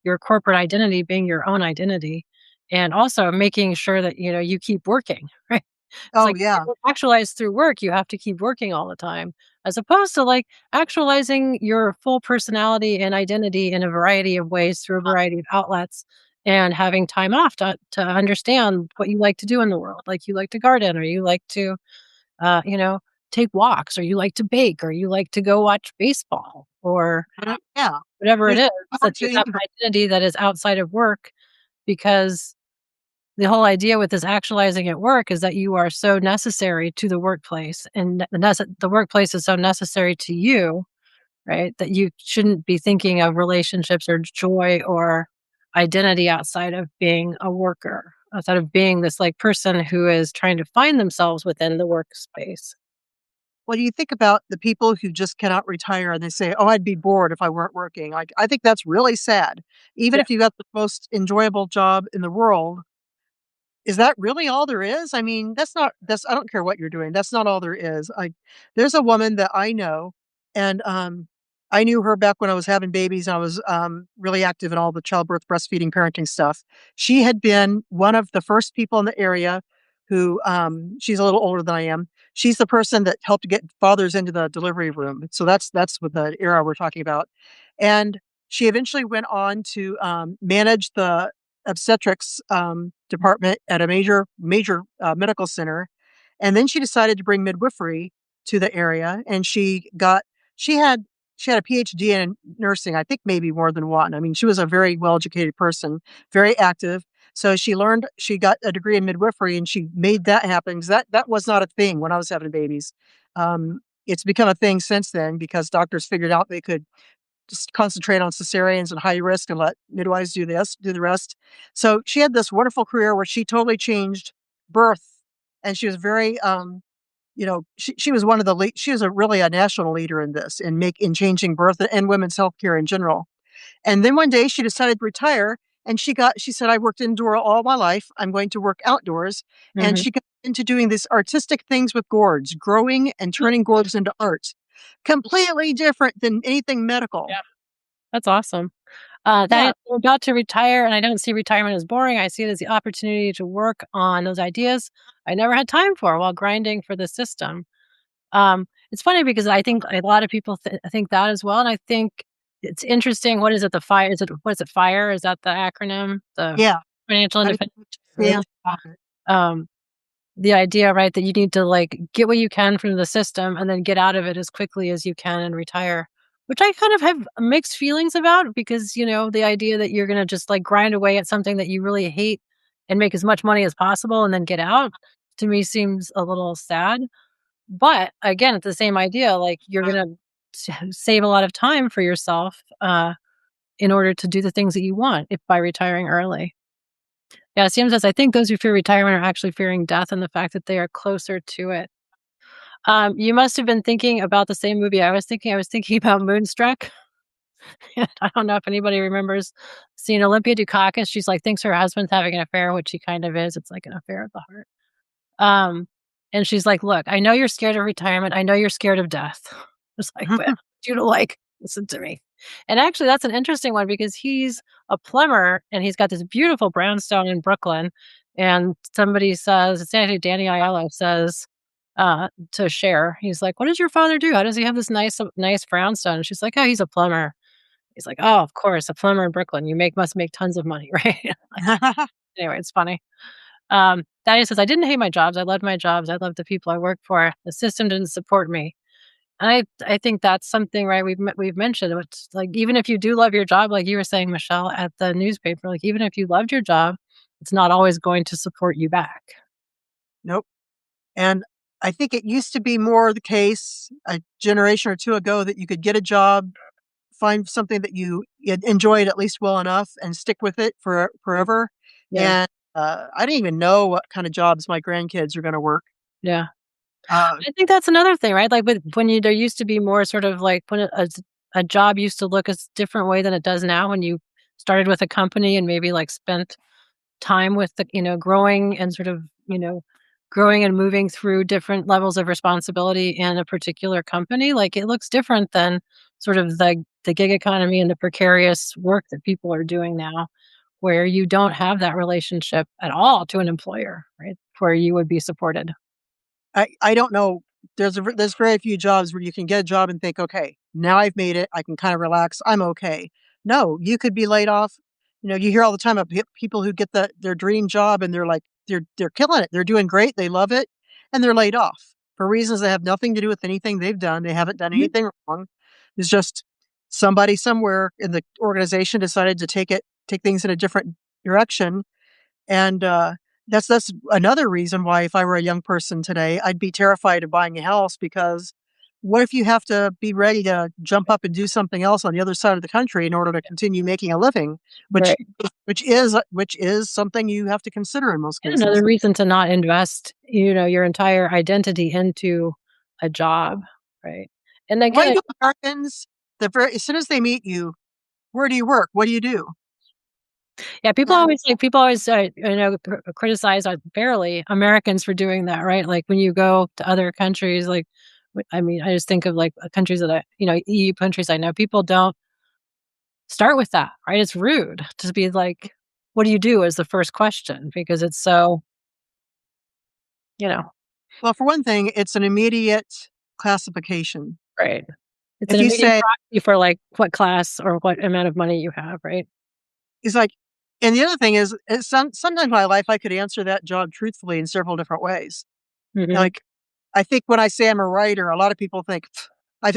your corporate identity being your own identity, and also making sure that, you keep working, right? It's Oh, like, yeah. if you actualize through work, you have to keep working all the time, as opposed to, like, actualizing your full personality and identity in a variety of ways through a variety of outlets and having time off to understand what you like to do in the world. Like, you like to garden, or you like to, uh, you know, take walks, or you like to bake, or you like to go watch baseball, or Yeah. whatever it There's is, that you have opportunity an identity that is outside of work because the whole idea with this actualizing at work is that you are so necessary to the workplace, and the workplace is so necessary to you, right? That you shouldn't be thinking of relationships or joy or identity outside of being a worker, outside of being this like person who is trying to find themselves within the workspace. Well, do you think about the people who just cannot retire and they say, "Oh, I'd be bored if I weren't working." Like, I think that's really sad. Even Yeah. if you got the most enjoyable job in the world, is that really all there is? I mean, that's I don't care what you're doing, that's not all there is. There's a woman that I know, and, I knew her back when I was having babies, and I was, really active in all the childbirth, breastfeeding, parenting stuff. She had been one of the first people in the area who, she's a little older than I am. She's the person that helped get fathers into the delivery room, so that's what the era we're talking about, and she eventually went on to, manage the obstetrics, department at a major, medical center, and then she decided to bring midwifery to the area, and she had she had a PhD in nursing, I think maybe more than one. I mean, she was a very well-educated person, very active, so she got a degree in midwifery, and she made that happen 'cause that was not a thing when I was having babies. It's become a thing since then because doctors figured out they could just concentrate on cesareans and high risk and let midwives do the rest. So she had this wonderful career where she totally changed birth, and she was very, she was one of the lead she was a really a national leader in this, in changing birth and women's healthcare in general. And then one day she decided to retire, and she said, "I worked indoor all my life. I'm going to work outdoors." And Mhm. she got into doing these artistic things with gourds, growing and turning gourds into art. Completely different than anything medical. Yeah. That's awesome. That Yeah. is I'm about to retire, and I don't see retirement as boring. I see it as the opportunity to work on those ideas I never had time for while grinding for the system. It's funny because I think a lot of people think that as well, and I think it's interesting. What is it? The FIRE? Is it what is it? FIRE? Is that the acronym? The Yeah. Financial How do Independence. you Really? stand on it? Um, the idea, right, that you need to like get what you can from the system and then get out of it as quickly as you can and retire, which I kind of have mixed feelings about because, the idea that you're going to just like grind away at something that you really hate and make as much money as possible and then get out to me seems a little sad. But again, it's the same idea. Like you're going to save a lot of time for yourself in order to do the things that you want if by retiring early. Yeah, it seems as I think those who fear retirement are actually fearing death and the fact that they are closer to it. You must have been thinking about the same movie I was thinking. I was thinking about Moonstruck. I don't know if anybody remembers seeing Olympia Dukakis. She's like thinks her husband's having an affair, which he kind of is. It's like an affair of the heart. Um, and she's like, "Look, I know you're scared of retirement. I know you're scared of death." It's like, but I want you to like listen to me. And actually, that's an interesting one because he's a plumber and he's got this beautiful brownstone in Brooklyn. And somebody says, it's actually Danny Aiello says to Cher, he's like, "What does your father do? How does he have this nice brownstone?" And she's like, "Oh, he's a plumber." He's like, "Oh, of course, a plumber in Brooklyn. You must make tons of money, right?" Like, anyway, it's funny. Daddy says, "I didn't hate my jobs. I loved my jobs. I loved the people I worked for. The system didn't support me." And I think that's something, right, we've mentioned, it's like, even if you do love your job, like you were saying, Michelle, at the newspaper, like, even if you loved your job, it's not always going to support you back. Nope. And I think it used to be more the case a generation or 2 ago that you could get a job, find something that you enjoyed at least well enough and stick with it for forever, Yeah, and, I don't even know what kind of jobs my grandkids are gonna work. yeah. Uh, I think that's another thing, right? Like, when you there used to be more sort of like when a job used to look a different way than it does now when you started with a company and maybe, like, spent time with the growing and sort of, growing and moving through different levels of responsibility in a particular company, like, it looks different than sort of the gig economy and the precarious work that people are doing now, where you don't have that relationship at all to an employer, right? Where you would be supported. I don't know. There's very few jobs where you can get a job and think, "Okay, now I've made it. I can kinda relax. I'm okay." No, you could be laid off. You hear all the time of people who get their dream job and they're like, they're killing it. They're doing great. They love it, and they're laid off for reasons that have nothing to do with anything they've done. They haven't done Mhm. anything wrong. It's just somebody somewhere in the organization decided to take things in a different direction. And that's another reason why, if I were a young person today, I'd be terrified of buying a house, because what if you have to be ready to jump up and do something else on the other side of the country in order to continue making a living, which Right. which is something you have to consider in most And another cases. reason to not invest, your entire identity into a job, right? And Why again, do Americans, as soon as they meet you, where do you work? What do you do? yeah, people always, criticize unfairly Americans for doing that, right? Like when you go to other countries, like, I mean, I just think of like countries that EU countries I know, people don't start with that, right? It's rude to be like, "What do you do?" is the first question because it's so, you know, Well, for one thing, it's an immediate classification. right. It's an If you immediate say, proxy for like what class or what amount of money you have, right? it's like, and the other thing is, sometimes in my life I could answer that job truthfully in several different ways. Mhm. Like, I think when I say I'm a writer, a lot of people think, "Pff,"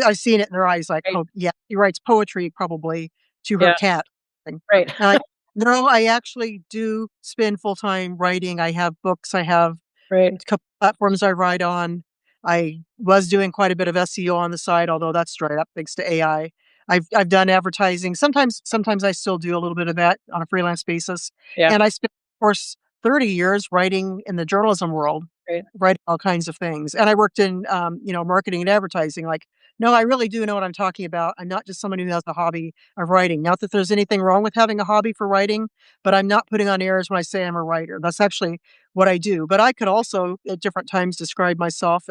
I've seen it in their eyes, like, Right. "Oh, yeah, he writes poetry probably to her Yeah. cat." And Right. I'm like, "No, I actually do spend full time writing. I have books. I have Right. a couple platforms I write on. I was doing quite a bit of SEO on the side, although that's dried up thanks to AI. I've done advertising. Sometimes I still do a little bit of that on a freelance basis. Yeah. And I spent, of course, 30 years writing in the journalism world, Right. writing all kinds of things. And I worked in marketing and advertising. Like, no, I really do know what I'm talking about. I'm not just someone who has a hobby of writing. Not that there's anything wrong with having a hobby for writing, but I'm not putting on airs when I say I'm a writer. That's actually what I do. But I could also at different times describe myself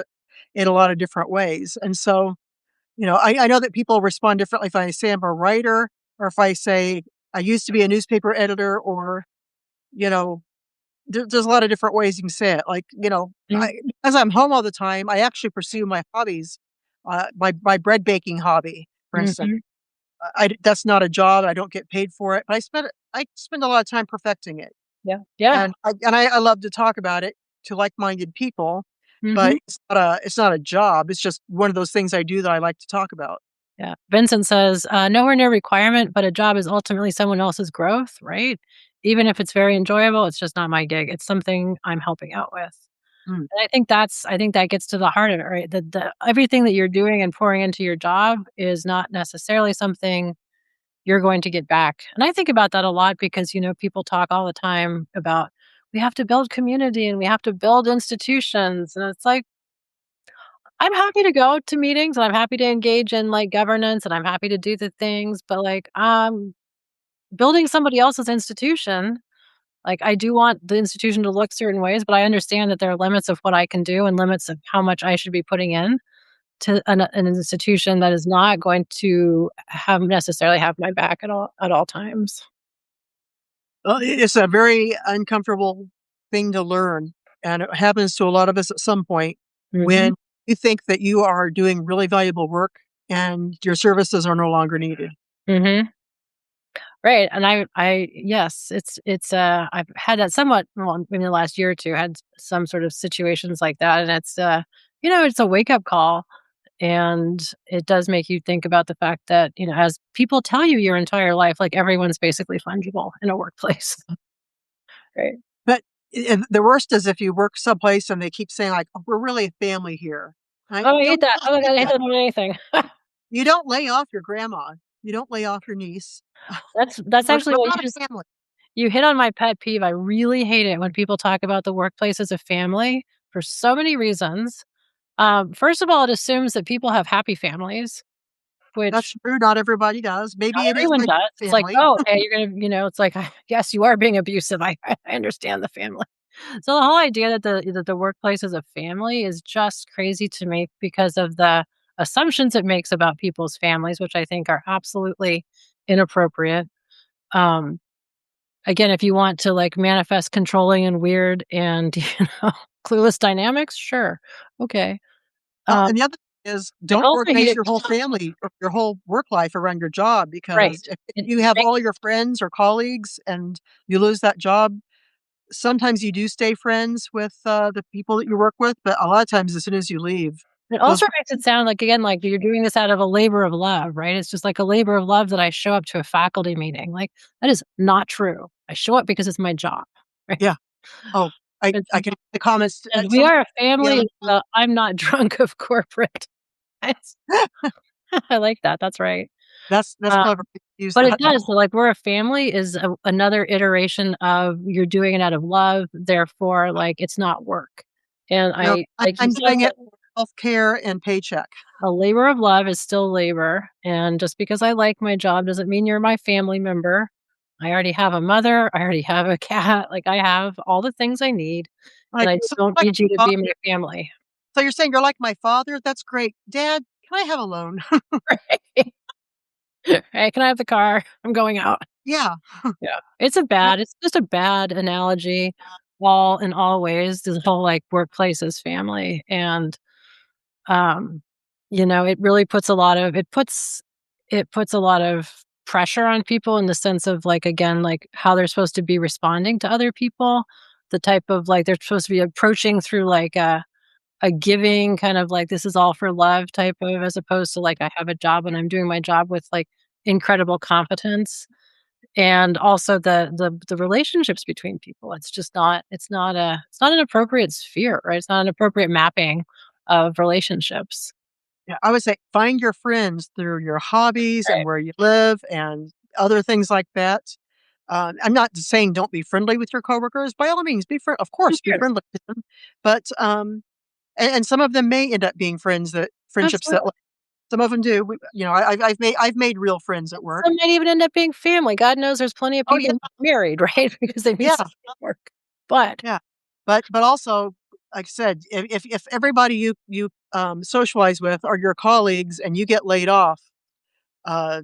in a lot of different ways. And so, I know that people respond differently if I say I'm a writer, or if I say I used to be a newspaper editor, or, you know, there's a lot of different ways you can say it. Like, Mhm. as I'm home all the time, I actually pursue my hobbies, my bread baking hobby, for instance. Mhm. That's not a job. I don't get paid for it, but I spend a lot of time perfecting it. Yeah. Yeah. And I love to talk about it to like-minded people, but Mhm. it's not a job, it's just one of those things I do that I like to talk about. Yeah. Vincent says, nowhere near requirement, but a job is ultimately someone else's growth, right? Even if it's very enjoyable, it's just not my gig. It's something I'm helping out with. Mm. And I think that gets to the heart of it, right? The everything that you're doing and pouring into your job is not necessarily something you're going to get back. And I think about that a lot because, people talk all the time about we have to build community and we have to build institutions. And it's like, I'm happy to go to meetings and I'm happy to engage in like governance and I'm happy to do the things, but like building somebody else's institution, like I do want the institution to look certain ways, but I understand that there are limits of what I can do and limits of how much I should be putting in to an institution that is not going to have necessarily have my back at all times. Well, it's a very uncomfortable thing to learn, and it happens to a lot of us at some point Mhm. when you think that you are doing really valuable work and your services are no longer needed. Mhm. Right, and I yes, I've had that somewhat well, in the last year or 2, had some sort of situations like that, and it's a wake-up call, and it does make you think about the fact that, as people tell you your entire life, like, everyone's basically fungible in a workplace, right? But and the worst is if you work someplace and they keep saying like, "Oh, we're really a family here." I Oh, I hate don't that. not Oh my like god, I hate that. that more than anything. You don't lay off your grandma. You don't lay off your niece. That's actually We're what not you just a family. you hit on my pet peeve. I really hate it when people talk about the workplace as a family for so many reasons. First of all, it assumes that people have happy families, That's which true, not everybody does. not Maybe it is everyone a does. It's like, family. "Oh, okay, you're gonna," it's like, "Yes, you are being abusive. I understand the family." So the whole idea that the workplace is a family is just crazy to me because of the assumptions it makes about people's families, which I think are absolutely inappropriate. Um, Again, if you want to, like, manifest controlling and weird and, clueless dynamics, sure, okay. Um, And the other thing is, I don't also hate organize it. your whole family or your whole work life around your job, Right. because if It you have makes all your friends or colleagues and you lose that job, sometimes you do stay friends with, the people that you work with, but a lot of times as soon as you leave, It Those also makes it sound like, again, like you're doing this out of a labor of love, right? It's just like a labor of love that I show up to a faculty meeting. Like, that is not true. I show up because it's my job, right? yeah. Oh, I It's can the comments, and we somebody are a the other family, I'm not drunk of corporate. It's I like that, that's right. that's Um, clever. Use but it that. does, so, like, we're a family is another iteration of you're doing it out of love, therefore, like, it's not work. And No, I like you I'm said, doing like, it for healthcare and paycheck. a labor of love is still labor, and just because I like my job doesn't mean you're my family member. I already have a mother, I already have a cat, like, I have all the things I need, and Like, I just so don't like need you to fa be my family. so you're saying you're like my father? That's great. Dad, can I have a loan? "Hey, can I have the car? I'm going out." Yeah. Yeah. Well, It's just a bad analogy in all ways, this whole, like, workplace as family, and, um, it really puts it puts a lot of pressure on people in the sense of, like, again, like, how they're supposed to be responding to other people, the type of, like, they're supposed to be approaching through, like, a giving kind of, like, "This is all for love," type of as opposed to, like, "I have a job and I'm doing my job with, like, incredible competence." And also the relationships between people, it's not an appropriate sphere, right? It's not an appropriate mapping of relationships. yeah, I would say find your friends through your hobbies and Right. where you live and other things like that. I'm not saying don't be friendly with your coworkers. By all means, be friend. Of Who course, be cares? friendly with them. But and some of them may end up being friendships that Absolutely. like, some of them do. I've made real friends at work. Some might even end up being family. God knows there's plenty of Oh people yeah, married, right? Because they meet yeah, somebody at work. But yeah. But also, like I said, if everybody you socialize with are your colleagues and you get laid off, uh,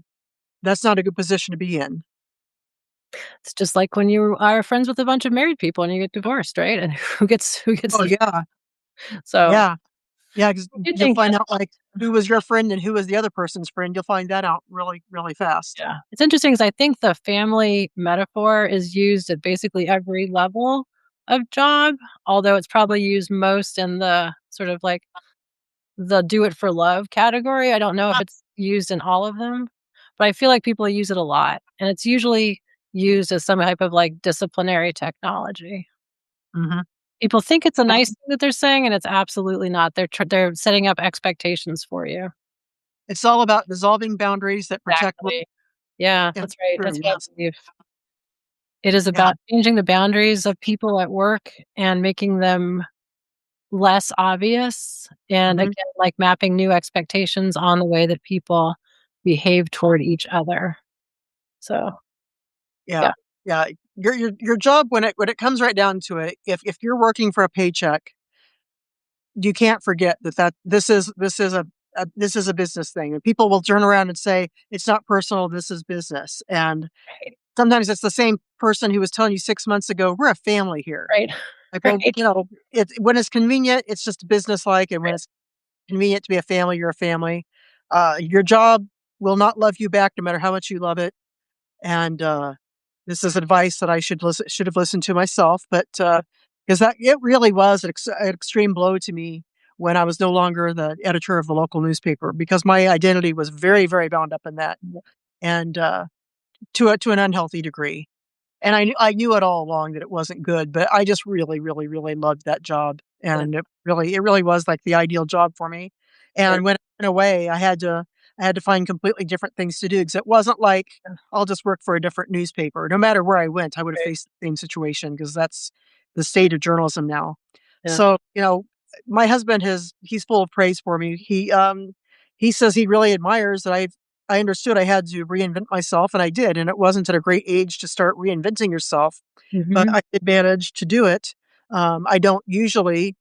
that's not a good position to be in. it's just like when you are friends with a bunch of married people and you get divorced, right? And who gets Oh the yeah, so yeah. Yeah, because I do you'll think find that out, like, who was your friend and who was the other person's friend. You'll find that out really, really fast. yeah. It's interesting because I think the family metaphor is used at basically every level of job, although it's probably used most in the sort of like the do it for love category. I don't know if it's used in all of them, but I feel like people use it a lot. And it's usually used as some type of like disciplinary technology. Mhm. People think it's a nice thing that they're saying, and it's absolutely not. They're setting up expectations for you. It's all about dissolving boundaries that protect work Exactly. Yeah, and that's right. true, That's what I yes. believe. It is Yeah, about changing the boundaries of people at work and making them less obvious, and mhm, again, like, mapping new expectations on the way that people behave toward each other. So, yeah, yeah, yeah. Your job when it comes right down to it, if you're working for a paycheck, you can't forget that this is a business thing, and people will turn around and say, "It's not personal, this is business," and right, sometimes it's the same person who was telling you 6 months ago, "We're a family here." right, Like, well, right, it's when it's convenient, it's just businesslike, and when right. it's convenient to be a family, you're a family. Your job will not love you back no matter how much you love it, and, this is advice that I should have listened to myself, but, 'cause that it really was an extreme blow to me when I was no longer the editor of the local newspaper because my identity was very, very bound up in that, Yeah, and, to an unhealthy degree. And I knew it all along that it wasn't good, but I just really, really, really loved that job, yeah, and it really was, like, the ideal job for me, right, and when I went away, I had to find completely different things to do because it wasn't like, yeah, I'll just work for a different newspaper. No matter where I went, I would have right, faced the same situation because that's the state of journalism now. yeah, So, my husband he's full of praise for me. He says he really admires that I understood I had to reinvent myself, and I did, and it wasn't at a great age to start reinventing yourself, but mhm, I did manage to do it. I don't usually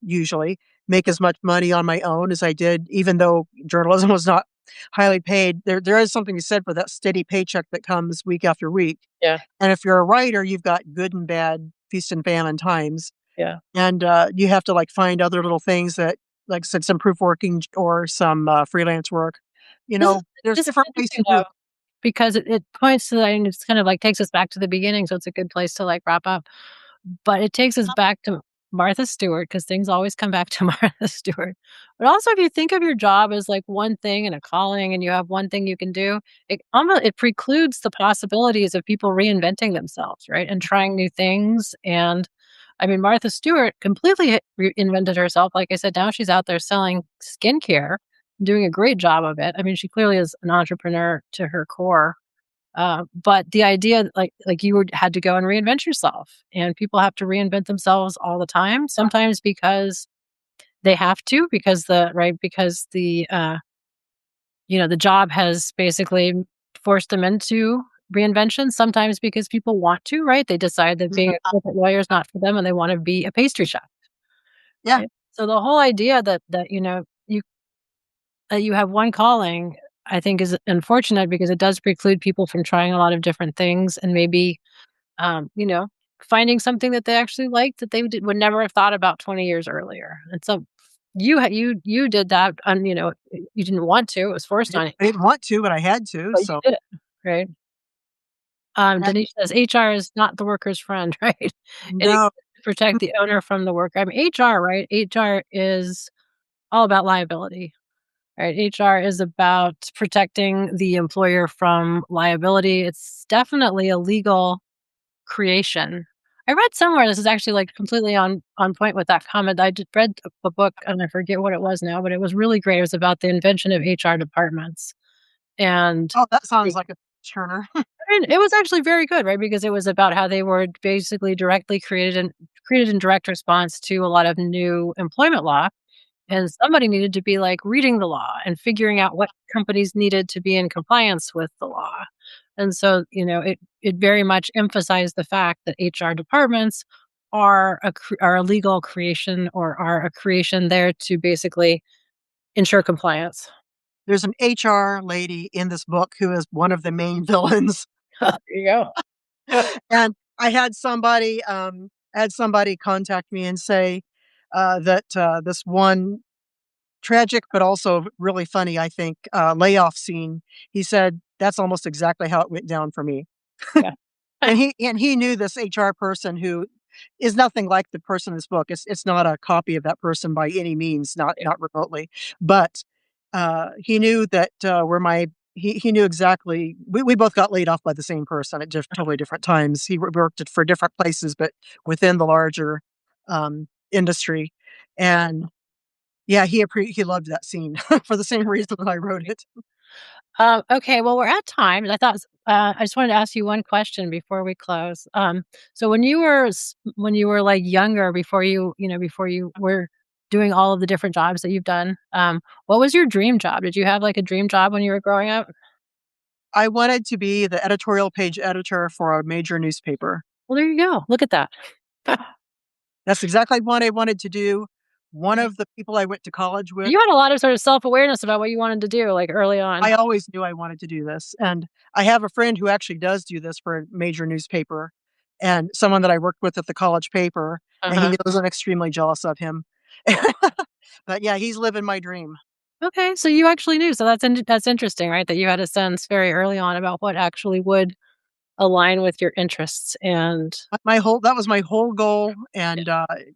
make as much money on my own as I did, even though journalism was not highly paid. There is something to be said for that steady paycheck that comes week after week, yeah, and if you're a writer, you've got good and bad, feast and famine times, yeah. and, you have to, like, find other little things that like I said, some proof working or some, freelance work. This is There's this is different ways to interesting, do though, it. because it points to that and it's kind of, like, takes us back to the beginning, so it's a good place to, like, wrap up. But it takes us back to Martha Stewart, because things always come back to Martha Stewart. But also, if you think of your job as like one thing and a calling, and you have one thing you can do, it precludes the possibilities of people reinventing themselves, right, and trying new things. And I mean, Martha Stewart completely reinvented herself. Like I said, now she's out there selling skincare, doing a great job of it. I mean, she clearly is an entrepreneur to her core. But the idea, like you had to go and reinvent yourself, and people have to reinvent themselves all the time. Sometimes because they have to, because the job has basically forced them into reinvention. Sometimes because people want to, right? They decide that being a Mhm. corporate lawyer is not for them, and they want to be a pastry chef. Yeah, Right? So the whole idea that you have one calling, I think, is unfortunate because it does preclude people from trying a lot of different things and maybe um, you know, finding something that they actually liked that they would never have thought about 20 years earlier. And so you did that, and you didn't want to; it was forced on you, I didn't want to, but I had to, but you so did it, right? yeah. Denise says HR is not the worker's friend, right? It No. exists to protect the owner from the worker. I mean, HR, right? HR is all about liability, right? HR is about protecting the employer from liability. It's definitely a legal creation. I read somewhere this is actually, like, completely on point with that comment. I just read a book, and I forget what it was now, but it was really great. It was about the invention of HR departments, and Oh, that sounds the like a churner. and it was actually very good, right? Because it was about how they were basically directly created in direct response to a lot of new employment law, and somebody needed to be, like, reading the law and figuring out what companies needed to be in compliance with the law. And so, it very much emphasized the fact that HR departments are a legal creation, or are a creation there to basically ensure compliance. There's an HR lady in this book who is one of the main villains, There you go. and I had somebody contact me and say, that, this one tragic, but also really funny, I think, layoff scene, he said, "That's almost exactly how it went down for me." Yeah. And he knew this HR person who is nothing like the person in this book. It's not a copy of that person by any means, Yeah. not remotely. But, he knew that, where my he knew exactly we both got laid off by the same person at totally different times. He worked for different places, but within the larger, industry. And, yeah, he loved that scene for the same reason that I wrote it. Okay, well, we're at time. I just wanted to ask you one question before we close. So when you were like younger, before you were doing all of the different jobs that you've done, what was your dream job? Did you have like a dream job when you were growing up? I wanted to be the editorial page editor for a major newspaper. Well, there you go. Look at that. That's exactly what I wanted to do. One Yeah. of the people I went to college with, You had a lot of sort of self awareness about what you wanted to do, like early on. I always knew I wanted to do this, and I have a friend who actually does do this for a major newspaper, and someone that I worked with at the college paper, Uh and he huh. knows I'm extremely jealous of him. But yeah, he's living my dream. Okay, so you actually knew. So that's interesting, right? That you had a sense very early on about what actually would align with your interests, and My whole that was my whole goal, yeah, and,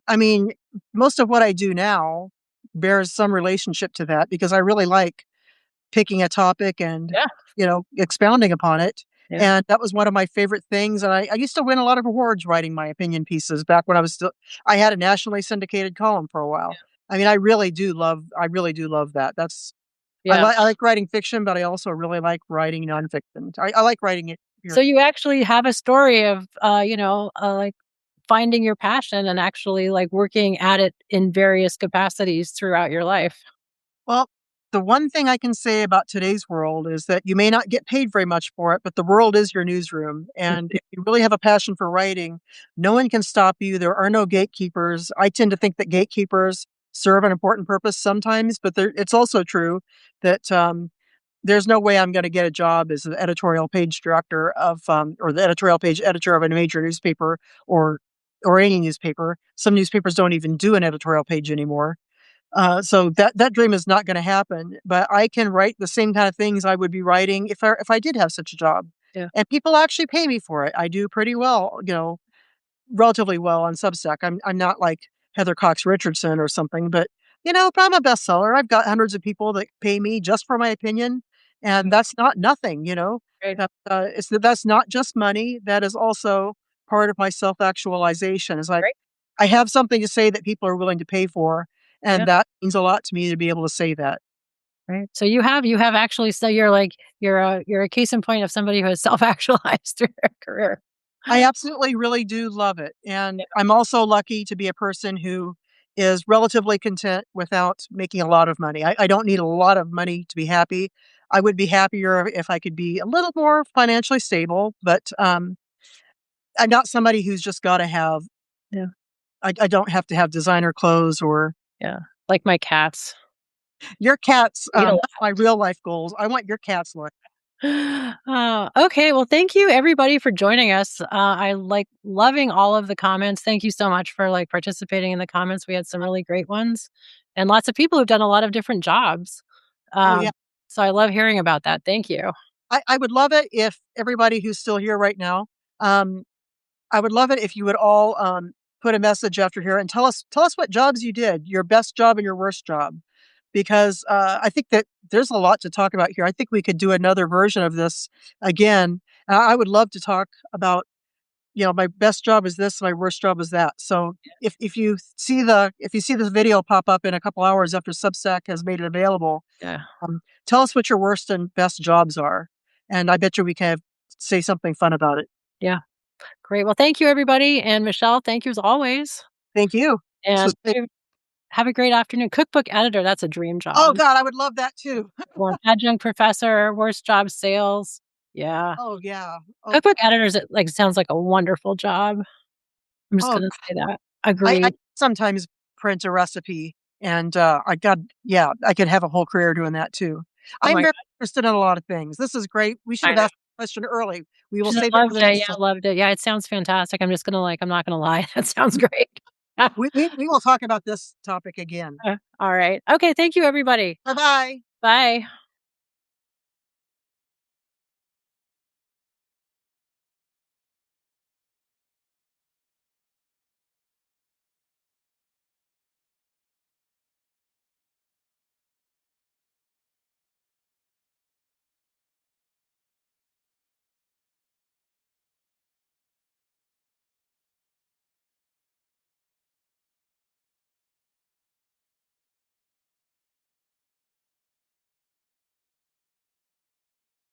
I mean, most of what I do now bears some relationship to that because I really like picking a topic and, yeah, expounding upon it, yeah. and that was one of my favorite things, and I used to win a lot of awards writing my opinion pieces back when I had a nationally syndicated column for a while. I mean, I really do love that. Yeah. I like writing fiction, but I also really like writing nonfiction. I like writing it, So period. you actually have a story of, like, finding your passion and actually, like, working at it in various capacities throughout your life. Well, the one thing I can say about today's world is that you may not get paid very much for it, but the world is your newsroom. And if you really have a passion for writing, no one can stop you. There are no gatekeepers. I tend to think that gatekeepers serve an important purpose sometimes, but it's also true that there's no way I'm going to get a job as the editorial page director or the editorial page editor of a major newspaper or any newspaper. Some newspapers don't even do an editorial page anymore. So that dream is not gonna happen, but I can write the same kind of things I would be writing if I did have such a job, Yeah. and people actually pay me for it. I do pretty well, relatively well on Substack. I'm not like Heather Cox Richardson or something, but, if I'm a bestseller, I've got hundreds of people that pay me just for my opinion, and that's not nothing, Right, that's not just money, that is also part of my self-actualization. It's like, right, I have something to say that people are willing to pay for, yeah, and that means a lot to me to be able to say that. right. So you have actually so you're a case in point of somebody who has self-actualized through their career. I absolutely really do love it, and Yeah, I'm also lucky to be a person who is relatively content without making a lot of money. I don't need a lot of money to be happy. I would be happier if I could be a little more financially stable, but, I'm not somebody who's just gotta have yeah, I don't have to have designer clothes or yeah. Like my cats. your cats, Eat a that's my real life goals. I want your cats look. Okay, well, thank you everybody for joining us. I like loving all of the comments. Thank you so much for like participating in the comments. We had some really great ones, and lots of people who've done a lot of different jobs. Oh, yeah. Um, so I love hearing about that. Thank you. I would love it if everybody who's still here right now, um, I would love it if you would all, put a message after here and tell us what jobs you did, your best job and your worst job, because, I think that there's a lot to talk about here. I think we could do another version of this again. I would love to talk about, my best job is this, my worst job is that. So if you see this video pop up in a couple hours after Substack has made it available, Yeah, tell us what your worst and best jobs are, and I bet you we can say something fun about it. yeah, great. Well, thank you everybody, and Michelle, thank you as always. Thank you. This was And great. have a great afternoon. Cookbook editor, that's a dream Oh job. god, I would love that too. One adjunct professor, worst job sales. Yeah. Oh, yeah. Oh, Cookbook editors, it, like, sounds like a wonderful job. I'm just oh, gonna say that. I Agreed. sometimes print a recipe and, I could have a whole career doing that too. Oh I'm my very god, interested in a lot of things. This is great. We should I have know. asked the question early. We will She said, save it for "Loved the it, next yeah, time. loved it." Yeah, it sounds fantastic. I'm not gonna lie, that sounds great. We will talk about this topic again. Alright. Okay, thank you, everybody. Bye-bye. Bye.